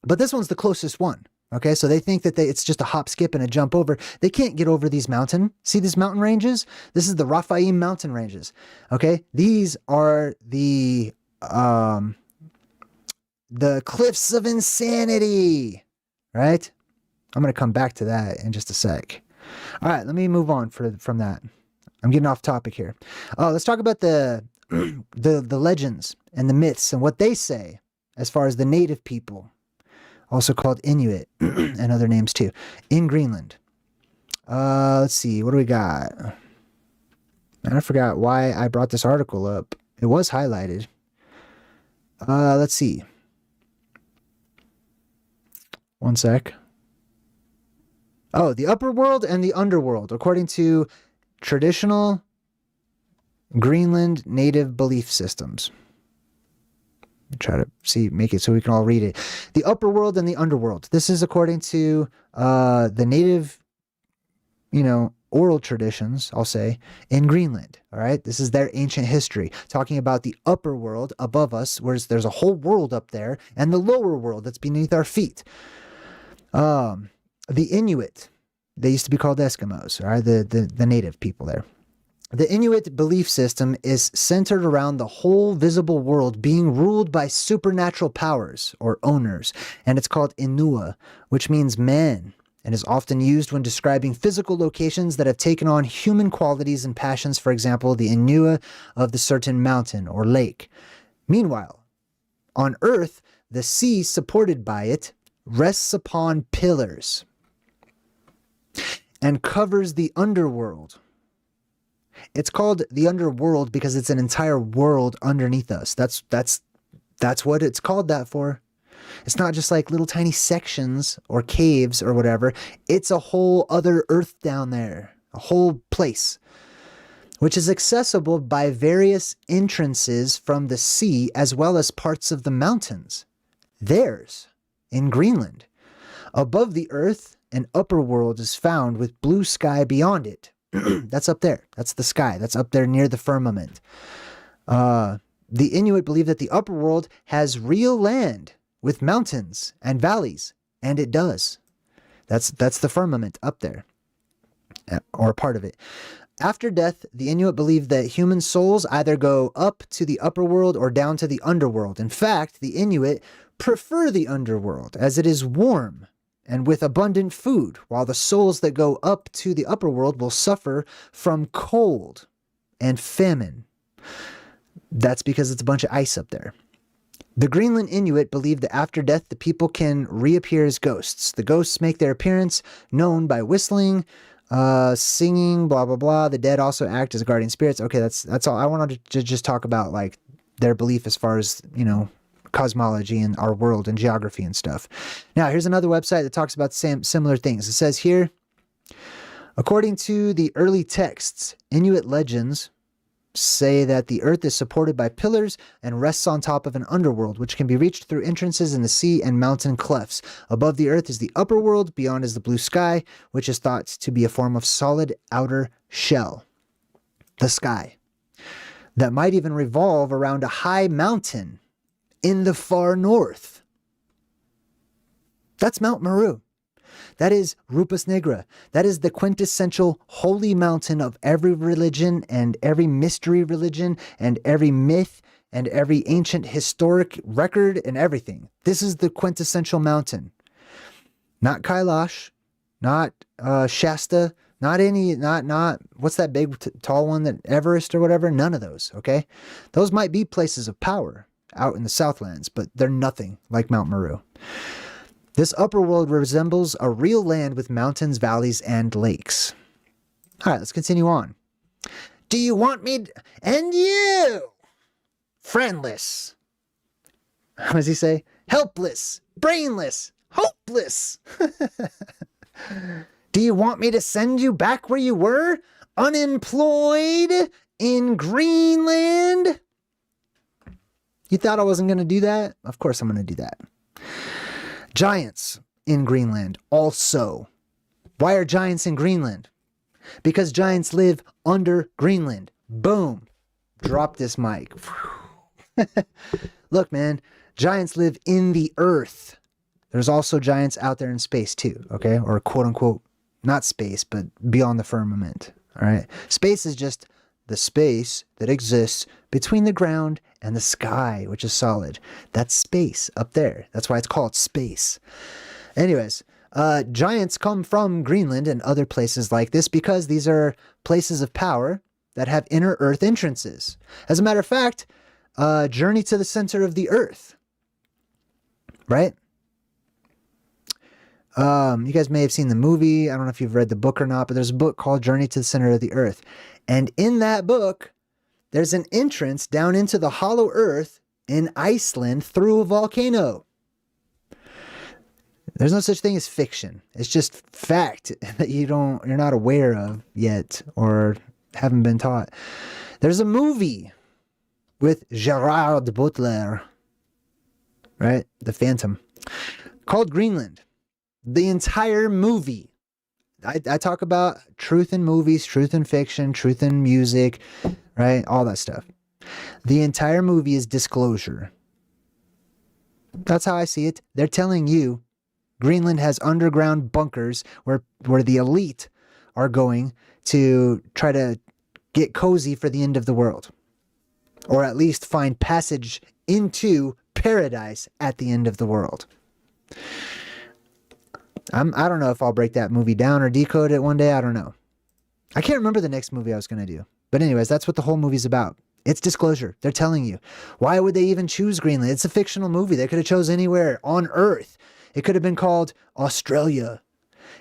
But this one's the closest one. Okay, so they think that it's just a hop, skip, and a jump over. They can't get over these See these mountain ranges? This is the Raphaim mountain ranges. Okay, these are the cliffs of insanity, right? I'm going to come back to that in just a sec. All right, let me move on from that. I'm getting off topic here. Let's talk about the legends and the myths and what they say as far as the native people, also called Inuit and other names too, in Greenland. Let's see, what do we got? And I forgot why I brought this article up. It was highlighted. Let's see. One sec. Oh, the upper world and the underworld, according to traditional Greenland native belief systems. Try to make it so we can all read it. The upper world and the underworld. This is according to the native, oral traditions, I'll say, in Greenland. All right. This is their ancient history, talking about the upper world above us, whereas there's a whole world up there, and the lower world that's beneath our feet. The Inuit, they used to be called Eskimos, all right, the native people there. The Inuit belief system is centered around the whole visible world being ruled by supernatural powers or owners, and it's called Inua, which means man, and is often used when describing physical locations that have taken on human qualities and passions, for example, the Inua of the certain mountain or lake. Meanwhile, on Earth, the sea supported by it rests upon pillars and covers the underworld. It's called the underworld because it's an entire world underneath us. That's what it's called that for. It's not just like little tiny sections or caves or whatever. It's a whole other earth down there, a whole place, which is accessible by various entrances from the sea as well as parts of the mountains. Theirs, in Greenland. Above the earth, an upper world is found with blue sky beyond it. That's up there. That's the sky. That's up there near the firmament. The Inuit believe that the upper world has real land with mountains and valleys, and it does. That's the firmament up there, or part of it. After death, the Inuit believe that human souls either go up to the upper world or down to the underworld. In fact, the Inuit prefer the underworld as it is warm and with abundant food, while the souls that go up to the upper world will suffer from cold and famine. That's because it's a bunch of ice up there. The Greenland Inuit believe that after death, the people can reappear as ghosts. The ghosts make their appearance known by whistling, singing, blah, blah, blah. The dead also act as guardian spirits. Okay, that's all. I wanted to just talk about like their belief as far as, cosmology and our world and geography and stuff. Now, here's another website that talks about similar things. It says here, according to the early texts, Inuit legends say that the earth is supported by pillars and rests on top of an underworld, which can be reached through entrances in the sea and mountain clefts. Above the earth is the upper world, beyond is the blue sky, which is thought to be a form of solid outer shell. The sky. That might even revolve around a high mountain in the far north. That's Mount Meru. That is Rupus Nigra. That is the quintessential holy mountain of every religion and every mystery religion and every myth and every ancient historic record and everything. This is the quintessential mountain. Not Kailash, not Shasta, not what's that big tall one, that Everest or whatever? None of those, okay? Those might be places of power out in the Southlands, but they're nothing like Mount Meru. This upper world resembles a real land with mountains, valleys, and lakes. All right, let's continue on. Do you want me and you, friendless? What does he say? Helpless, brainless, hopeless. Do you want me to send you back where you were, unemployed in Greenland? You thought I wasn't going to do that? Of course I'm going to do that. Giants in Greenland also. Why are giants in Greenland? Because giants live under Greenland. Boom. Drop this mic. Look, man, giants live in the earth. There's also giants out there in space too, okay? Or quote unquote, not space, but beyond the firmament, all right? Space is just the space that exists between the ground and the sky, which is solid. That's space up there. That's why it's called space. Anyways, giants come from Greenland and other places like this because these are places of power that have inner earth entrances. As a matter of fact, Journey to the Center of the Earth, right? You guys may have seen the movie. I don't know if you've read the book or not, but there's a book called Journey to the Center of the Earth. And in that book, there's an entrance down into the hollow earth in Iceland through a volcano. There's no such thing as fiction. It's just fact that you're not aware of yet or haven't been taught. There's a movie with Gerard Butler, right? The Phantom, called Greenland. The entire movie. I talk about truth in movies, truth in fiction, truth in music, right? All that stuff. The entire movie is disclosure. That's how I see it. They're telling you Greenland has underground bunkers where the elite are going to try to get cozy for the end of the world. Or at least find passage into paradise at the end of the world. I don't know if I'll break that movie down or decode it one day. I don't know. I can't remember the next movie I was going to do. But anyways, that's what the whole movie's about. It's disclosure. They're telling you. Why would they even choose Greenland? It's a fictional movie. They could have chose anywhere on Earth. It could have been called Australia.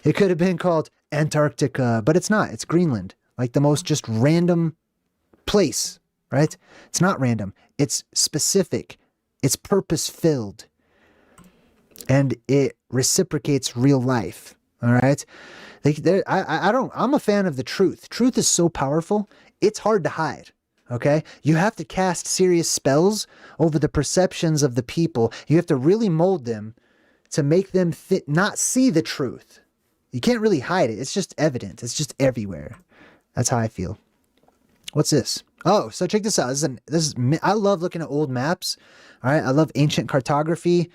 It could have been called Antarctica. But it's not. It's Greenland. Like the most just random place, right? It's not random. It's specific. It's purpose-filled. And it reciprocates real life. All right. I'm a fan of the truth. Truth is so powerful. It's hard to hide. Okay. You have to cast serious spells over the perceptions of the people. You have to really mold them to make them not see the truth. You can't really hide it. It's just evident. It's just everywhere. That's how I feel. What's this? Oh, so check this out. I love looking at old maps. All right. I love ancient cartography.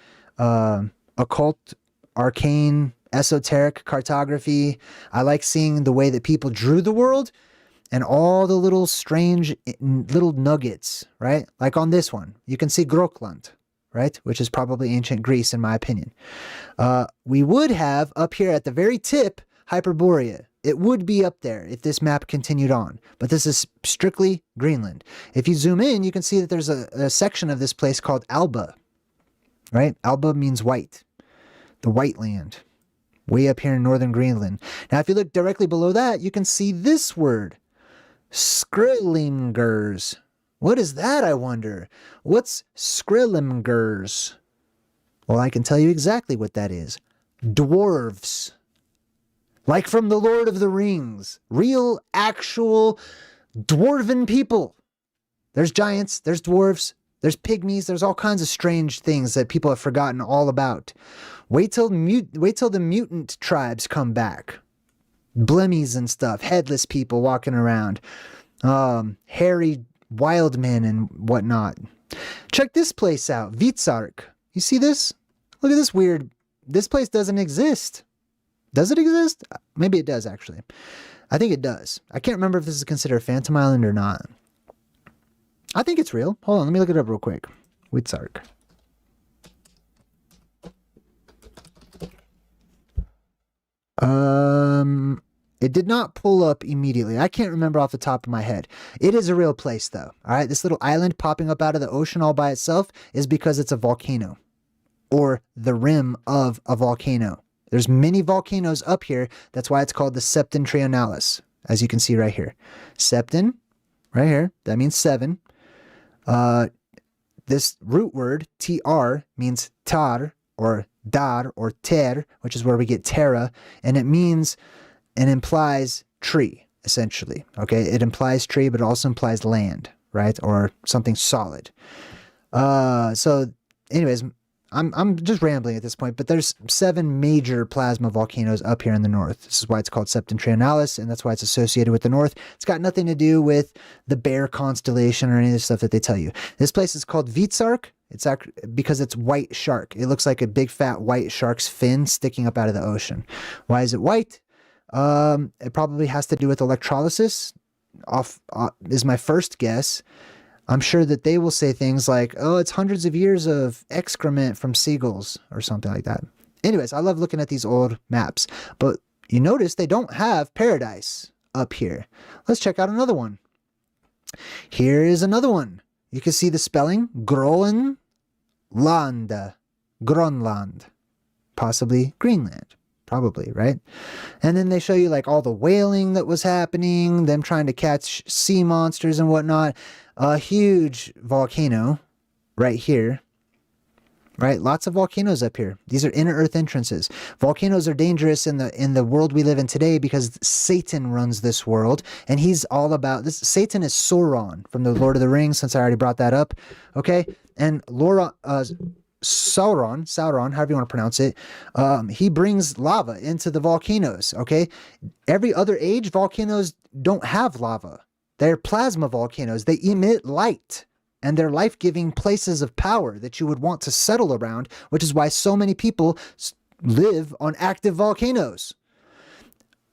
Occult, arcane, esoteric cartography. I like seeing the way that people drew the world and all the little strange little nuggets, right? Like on this one, you can see Grokland, right? Which is probably ancient Greece in my opinion. We would have up here at the very tip, Hyperborea. It would be up there if this map continued on, but this is strictly Greenland. If you zoom in, you can see that there's a section of this place called Alba, right? Alba means white. The White Land, way up here in northern Greenland. Now, if you look directly below that, you can see this word, Skrellingers. What is that, I wonder? What's Skrellingers? Well, I can tell you exactly what that is. Dwarves. Like from the Lord of the Rings. Real, actual, dwarven people. There's giants, there's dwarves, there's pygmies, there's all kinds of strange things that people have forgotten all about. Wait till the mutant tribes come back. Blemmies and stuff, headless people walking around, hairy wild men and whatnot. Check this place out, Vitsark. You see this? Look at this weird. This place doesn't exist. Does it exist? Maybe it does actually. I think it does. I can't remember if this is considered a Phantom Island or not. I think it's real. Hold on, let me look it up real quick. Vitsark. It did not pull up immediately. I can't remember off the top of my head. It is a real place though. All right. This little island popping up out of the ocean all by itself is because it's a volcano or the rim of a volcano. There's many volcanoes up here. That's why it's called the Septentrionalis, as you can see right here. Septen, right here. That means seven. This root word, tr, means tar or dar or ter, which is where we get terra, and it means and implies tree, essentially. Okay, it implies tree, but it also implies land, right, or something solid. So, anyways, I'm just rambling at this point, but there's 7 major plasma volcanoes up here in the north. This is why it's called Septentrionalis, and that's why it's associated with the north. It's got nothing to do with the Bear constellation or any of the stuff that they tell you. This place is called Vitsark. It's because it's white shark. It looks like a big fat white shark's fin sticking up out of the ocean. Why is it white? It probably has to do with electrolysis. Is my first guess. I'm sure that they will say things like, oh, it's hundreds of years of excrement from seagulls or something like that. Anyways, I love looking at these old maps, but you notice they don't have paradise up here. Let's check out another one. Here is another one. You can see the spelling, Groenland, Grönland, possibly Greenland. probably, right? And then they show you like all the whaling that was happening, them trying to catch sea monsters and whatnot. A huge volcano right here, right? Lots of volcanoes up here. These are inner earth entrances. Volcanoes are dangerous in the world we live in today because Satan runs this world, and he's all about this. Satan is Sauron from the Lord of the Rings, since I already brought that up. Okay. And Sauron, however you want to pronounce it, he brings lava into the volcanoes. Okay. Every other age, volcanoes don't have lava. They're plasma volcanoes. They emit light. And they're life-giving places of power that you would want to settle around, which is why so many people live on active volcanoes.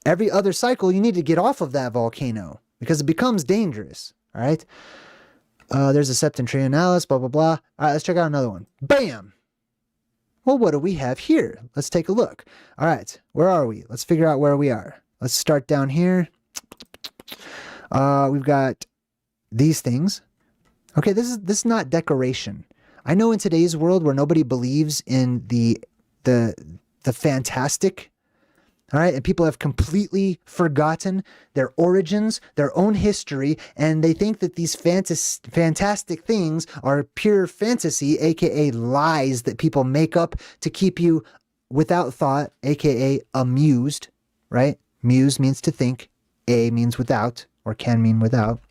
Every other cycle, you need to get off of that volcano because it becomes dangerous, all right? There's a septentrionalis, blah, blah, blah. All right, let's check out another one. Bam! Well, what do we have here? Let's take a look. All right, where are we? Let's figure out where we are. Let's start down here. We've got these things. Okay, this is not decoration. I know in today's world where nobody believes in the fantastic, all right, and people have completely forgotten their origins, their own history, and they think that these fantastic things are pure fantasy, aka lies that people make up to keep you without thought, aka amused, right? Muse means to think, a means without, or can mean without.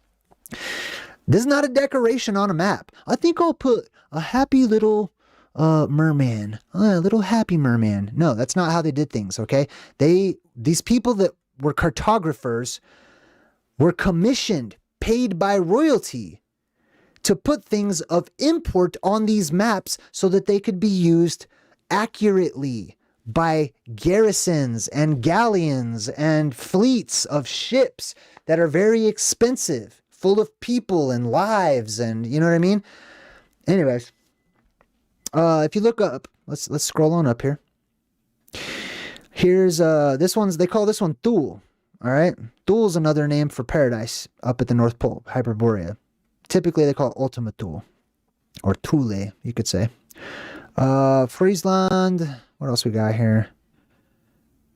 This is not a decoration on a map. I think I'll put a happy little merman, a little happy merman. No, that's not how they did things, okay? These people that were cartographers were commissioned, paid by royalty to put things of import on these maps so that they could be used accurately by garrisons and galleons and fleets of ships that are very expensive, full of people and lives, and you know what I mean? Anyways, if you look up, let's scroll on up here. Here's they call this one Thule. All right, Thule is another name for paradise up at the North Pole, Hyperborea. Typically they call it Ultima Thule, or Thule, you could say. Friesland. What else we got here?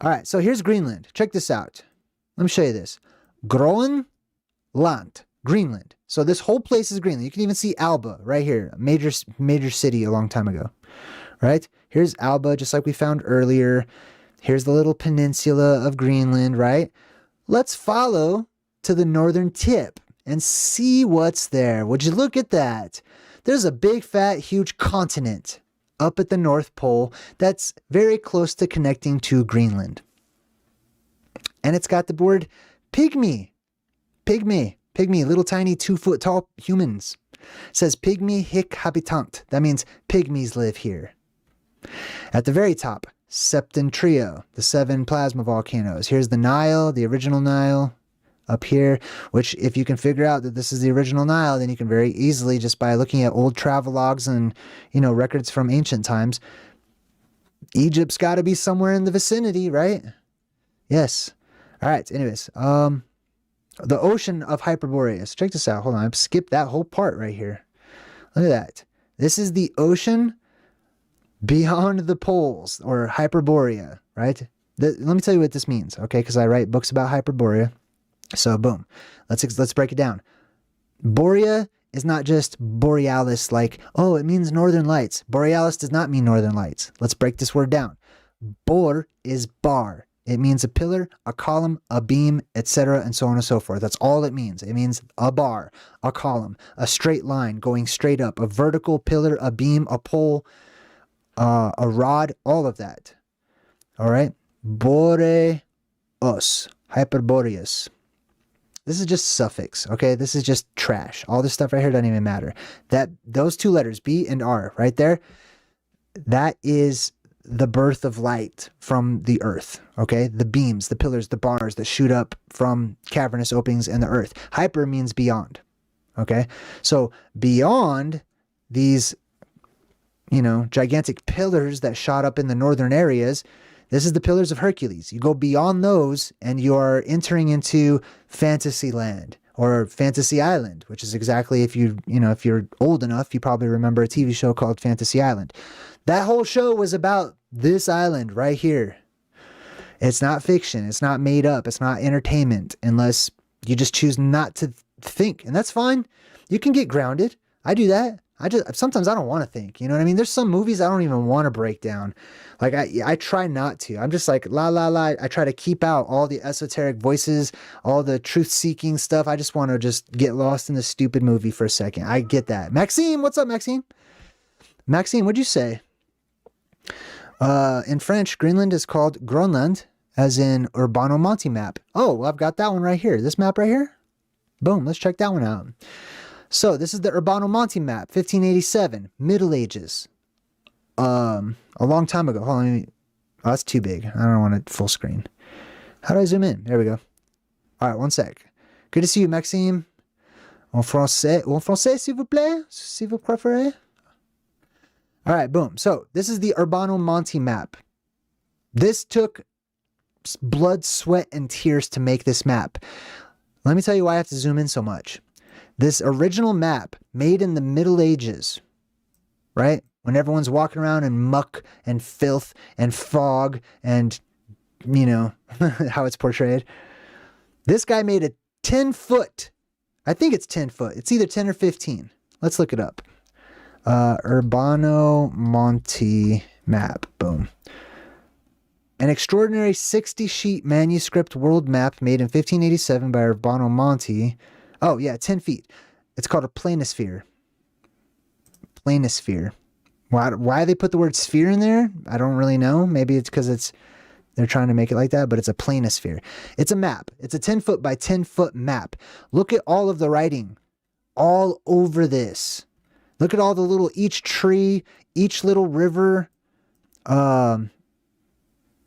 All right, so here's Greenland. Check this out. Let me show you this. Groenland. Greenland. So this whole place is Greenland. You can even see Alba right here, a major city a long time ago, right? Here's Alba, just like we found earlier. Here's the little peninsula of Greenland, right? Let's follow to the northern tip and see what's there. Would you look at that? There's a big, fat, huge continent up at the North Pole that's very close to connecting to Greenland. And it's got the word pygmy. Pygmy, little tiny 2-foot tall humans. It says pygmy hic habitant. That means pygmies live here. At the very top, Septentrio, the 7 plasma volcanoes. Here's the Nile, the original Nile up here, which if you can figure out that this is the original Nile, then you can very easily, just by looking at old travelogues and, records from ancient times, Egypt's got to be somewhere in the vicinity, right? Yes. All right. Anyways, the ocean of Hyperborea. Check this out. Hold on. I've skipped that whole part right here. Look at that. This is the ocean beyond the poles, or Hyperborea, right? Let me tell you what this means, okay? Because I write books about Hyperborea. So boom. Let's break it down. Borea is not just borealis, like, oh, it means northern lights. Borealis does not mean northern lights. Let's break this word down. Bor is bar. It means a pillar, a column, a beam, etc., and so on and so forth. That's all it means. It means a bar, a column, a straight line going straight up, a vertical pillar, a beam, a pole, a rod, all of that. All right? Boreos, Hyperboreus. This is just suffix, okay? This is just trash. All this stuff right here doesn't even matter. Those 2 letters, B and R, right there, that is the birth of light from the earth, okay? The beams, the pillars, the bars that shoot up from cavernous openings in the earth. Hyper means beyond, okay? So beyond these, gigantic pillars that shot up in the northern areas, this is the Pillars of Hercules. You go beyond those and you are entering into fantasy land, or Fantasy Island, which is exactly, if you're old enough, you probably remember a TV show called Fantasy Island. That whole show was about this island right here. It's not fiction. It's not made up. It's not entertainment unless you just choose not to think. And that's fine. You can get grounded. I do that. Sometimes I don't want to think, you know what I mean? There's some movies I don't even want to break down. Like I try not to. I'm just like, la, la, la. I try to keep out all the esoteric voices, all the truth seeking stuff. I just want to just get lost in the stupid movie for a second. I get that. Maxime, what's up, Maxime? Maxime, what'd you say? In French, Greenland is called Groenland, as in Urbano Monti map. Oh, well, I've got that one right here. This map right here? Boom, let's check that one out. So this is the Urbano Monti map, 1587, Middle Ages. A long time ago. Hold on, oh, that's too big. I don't want it full screen. How do I zoom in? There we go. All right, one sec. Good to see you, Maxime. En français, s'il vous plaît? Si vous préférez? All right, boom. So this is the Urbano Monti map. This took blood, sweat, and tears to make this map. Let me tell you why I have to zoom in so much. This original map made in the Middle Ages, right? When everyone's walking around in muck and filth and fog and, you know, how it's portrayed. This guy made a 10-foot. I think it's 10 foot. It's either 10 or 15. Let's look it up. Urbano Monti map. Boom. An extraordinary 60-sheet manuscript world map made in 1587 by Urbano Monti. Oh, yeah, 10 feet. It's called a planisphere. Planisphere. Why they put the word sphere in there? I don't really know. Maybe it's because they're trying to make it like that, but it's a planisphere. It's a map. It's a 10-foot by 10-foot map. Look at all of the writing all over this. Look at all the little, each tree, each little river. The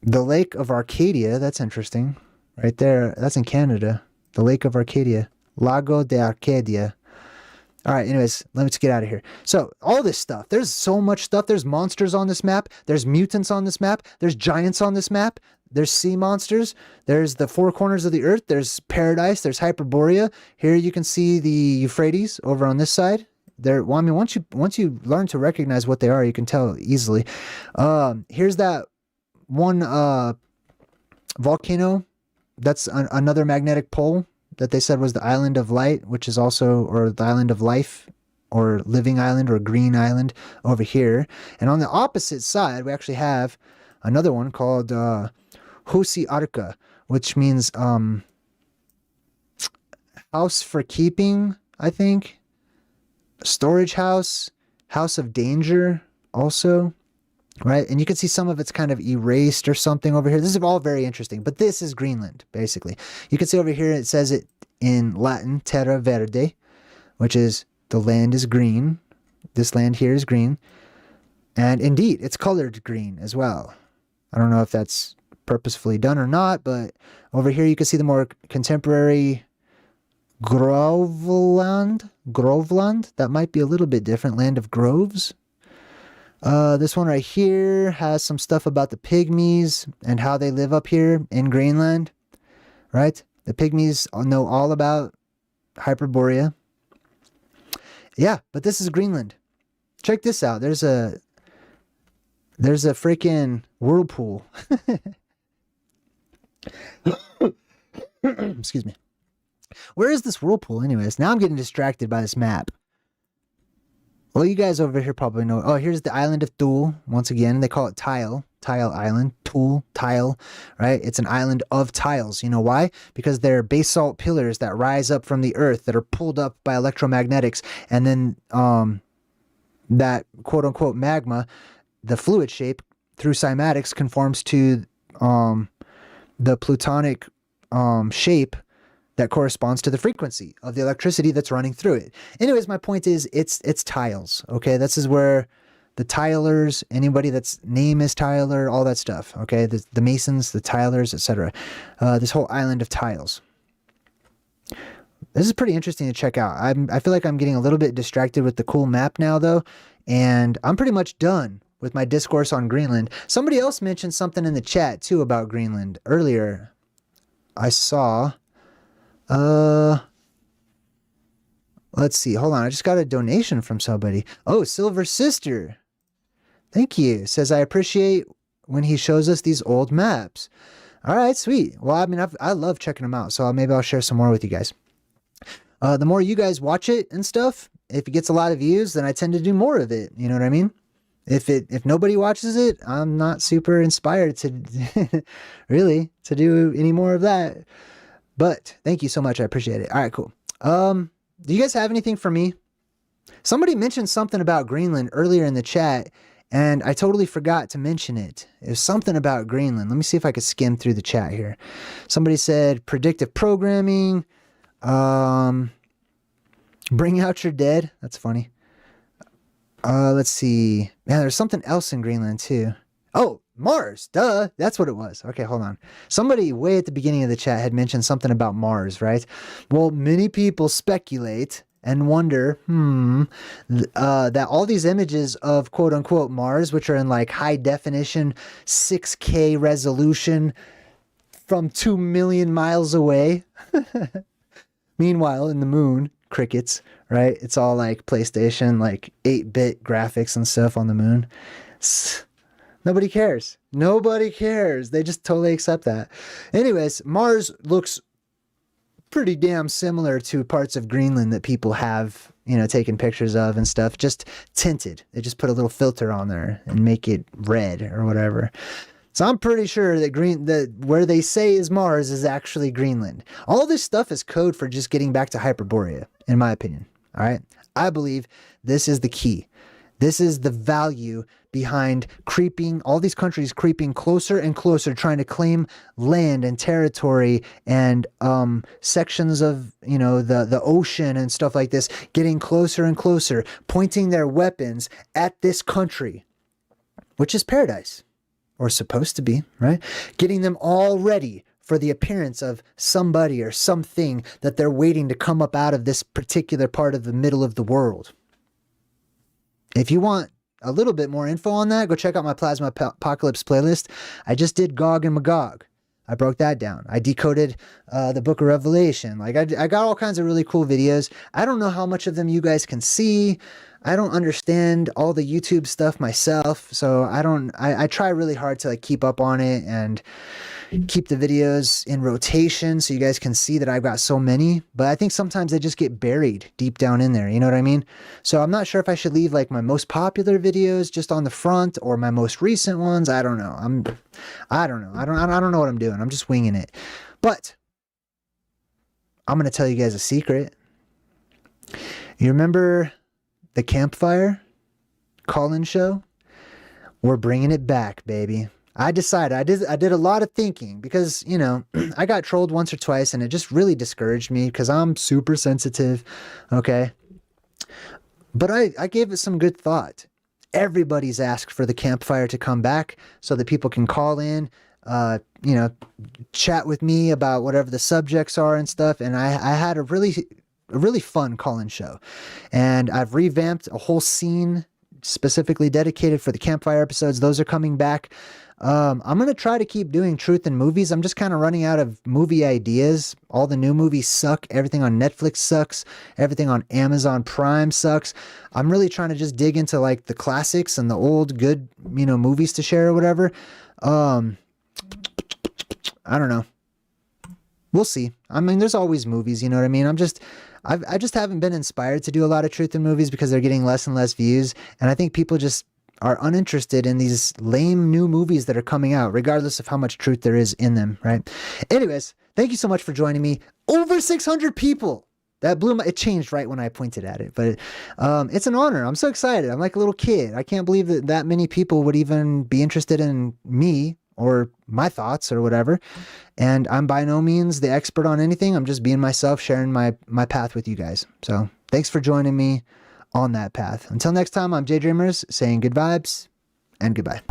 Lake of Arcadia, that's interesting. Right there, that's in Canada. The Lake of Arcadia. Lago de Arcadia. All right, anyways, let's get out of here. So, all this stuff. There's so much stuff. There's monsters on this map. There's mutants on this map. There's giants on this map. There's sea monsters. There's the four corners of the earth. There's paradise. There's Hyperborea. Here you can see the Euphrates over on this side. Well, I mean, once you learn to recognize what they are, you can tell easily. Here's that one volcano. That's another magnetic pole that they said was the Island of Light, which is also, or the Island of Life, or Living Island, or Green Island over here. And on the opposite side, we actually have another one called Husi Arka, which means house for keeping, I think. Storage house, house of danger also, right? And you can see some of it's kind of erased or something over here. This is all very interesting, but this is Greenland, basically. You can see over here, it says it in Latin, terra verde, which is the land is green. This land here is green. And indeed, it's colored green as well. I don't know if that's purposefully done or not, but over here you can see the more contemporary Groveland, that might be a little bit different. Land of groves. This one right here has some stuff about the pygmies and how they live up here in Greenland, right? The pygmies know all about Hyperborea. Yeah, but this is Greenland. Check this out. There's a freaking whirlpool. Excuse me. Where is this whirlpool anyways? Now I'm getting distracted by this map. Well, you guys over here probably know. Oh, here's the island of Thule. Once again, they call it Tile Island. Thule, Tile, right? It's an island of tiles. You know why? Because they're basalt pillars that rise up from the earth that are pulled up by electromagnetics. And then that quote-unquote magma, the fluid shape, through cymatics, conforms to the plutonic shape that corresponds to the frequency of the electricity that's running through it. Anyways, my point is it's tiles, okay? This is where the tilers, anybody that's name is Tyler, all that stuff, okay? The masons, the tilers, etc. This whole island of tiles. This is pretty interesting to check out. I feel like I'm getting a little bit distracted with the cool map now, though, and I'm pretty much done with my discourse on Greenland. Somebody else mentioned something in the chat, too, about Greenland. Earlier, I saw... let's see. Hold on. I just got a donation from somebody. Oh, Silver Sister. Thank you. Says, I appreciate when he shows us these old maps. All right, sweet. Well, I mean, I love checking them out, so maybe I'll share some more with you guys. The more you guys watch it and stuff, if it gets a lot of views, then I tend to do more of it. You know what I mean? If nobody watches it, I'm not super inspired to really to do any more of that. But thank you so much. I appreciate it. All right, cool. Do you guys have anything for me? Somebody mentioned something about Greenland earlier in the chat, and I totally forgot to mention it. It was something about Greenland. Let me see if I could skim through the chat here. Somebody said predictive programming. Bring out your dead. That's funny. Let's see. Man, there's something else in Greenland too. Oh, Mars. Duh. That's what it was. Okay, hold on. Somebody way at the beginning of the chat had mentioned something about Mars, right? Well, many people speculate and wonder, that all these images of quote unquote Mars, which are in like high definition 6K resolution from 2 million miles away. Meanwhile, in the moon, crickets, right? It's all like PlayStation, like 8-bit graphics and stuff on the moon. Nobody cares. Nobody cares. They just totally accept that. Anyways, Mars looks pretty damn similar to parts of Greenland that people have, you know, taken pictures of and stuff, just tinted. They just put a little filter on there and make it red or whatever. So I'm pretty sure that where they say is Mars is actually Greenland. All this stuff is code for just getting back to Hyperborea, in my opinion. All right. I believe this is the key. This is the value behind all these countries creeping closer and closer, trying to claim land and territory and sections of, you know, the ocean and stuff like this, getting closer and closer, pointing their weapons at this country, which is paradise, or supposed to be, right? Getting them all ready for the appearance of somebody or something that they're waiting to come up out of this particular part of the middle of the world. If you want a little bit more info on that, go check out my Plasma Apocalypse playlist. I just did Gog and Magog. I broke that down. I decoded the Book of Revelation. Like I got all kinds of really cool videos. I don't know how much of them you guys can see. I don't understand all the YouTube stuff myself, so I try really hard to like keep up on it and keep the videos in rotation so you guys can see that I've got so many, but I think sometimes they just get buried deep down in there, you know what I mean? So I'm not sure if I should leave like my most popular videos just on the front or my most recent ones. I don't know. I don't know. I don't know what I'm doing. I'm just winging it. But I'm going to tell you guys a secret. You remember the campfire call-in show? We're bringing it back, baby. I decided, I did a lot of thinking because, you know, I got trolled once or twice and it just really discouraged me because I'm super sensitive, okay? But I gave it some good thought. Everybody's asked for the campfire to come back so that people can call in, you know, chat with me about whatever the subjects are and stuff. And I had a really fun call-in show. And I've revamped a whole scene specifically dedicated for the campfire episodes. Those are coming back. I'm going to try to keep doing truth in movies. I'm just kind of running out of movie ideas. All the new movies suck. Everything on Netflix sucks. Everything on Amazon Prime sucks. I'm really trying to just dig into like the classics and the old good, you know, movies to share or whatever. I don't know. We'll see. I mean, there's always movies, you know what I mean? I just haven't been inspired to do a lot of truth in movies because they're getting less and less views. And I think people just are uninterested in these lame new movies that are coming out, regardless of how much truth there is in them, right? Anyways, thank you so much for joining me. Over 600 people. That blew it changed right when I pointed at it, but it's an honor. I'm so excited. I'm like a little kid. I can't believe that many people would even be interested in me or my thoughts or whatever. And I'm by no means the expert on anything. I'm just being myself, sharing my path with you guys. So thanks for joining me on that path. Until next time, I'm JayDreamerZ saying good vibes and goodbye.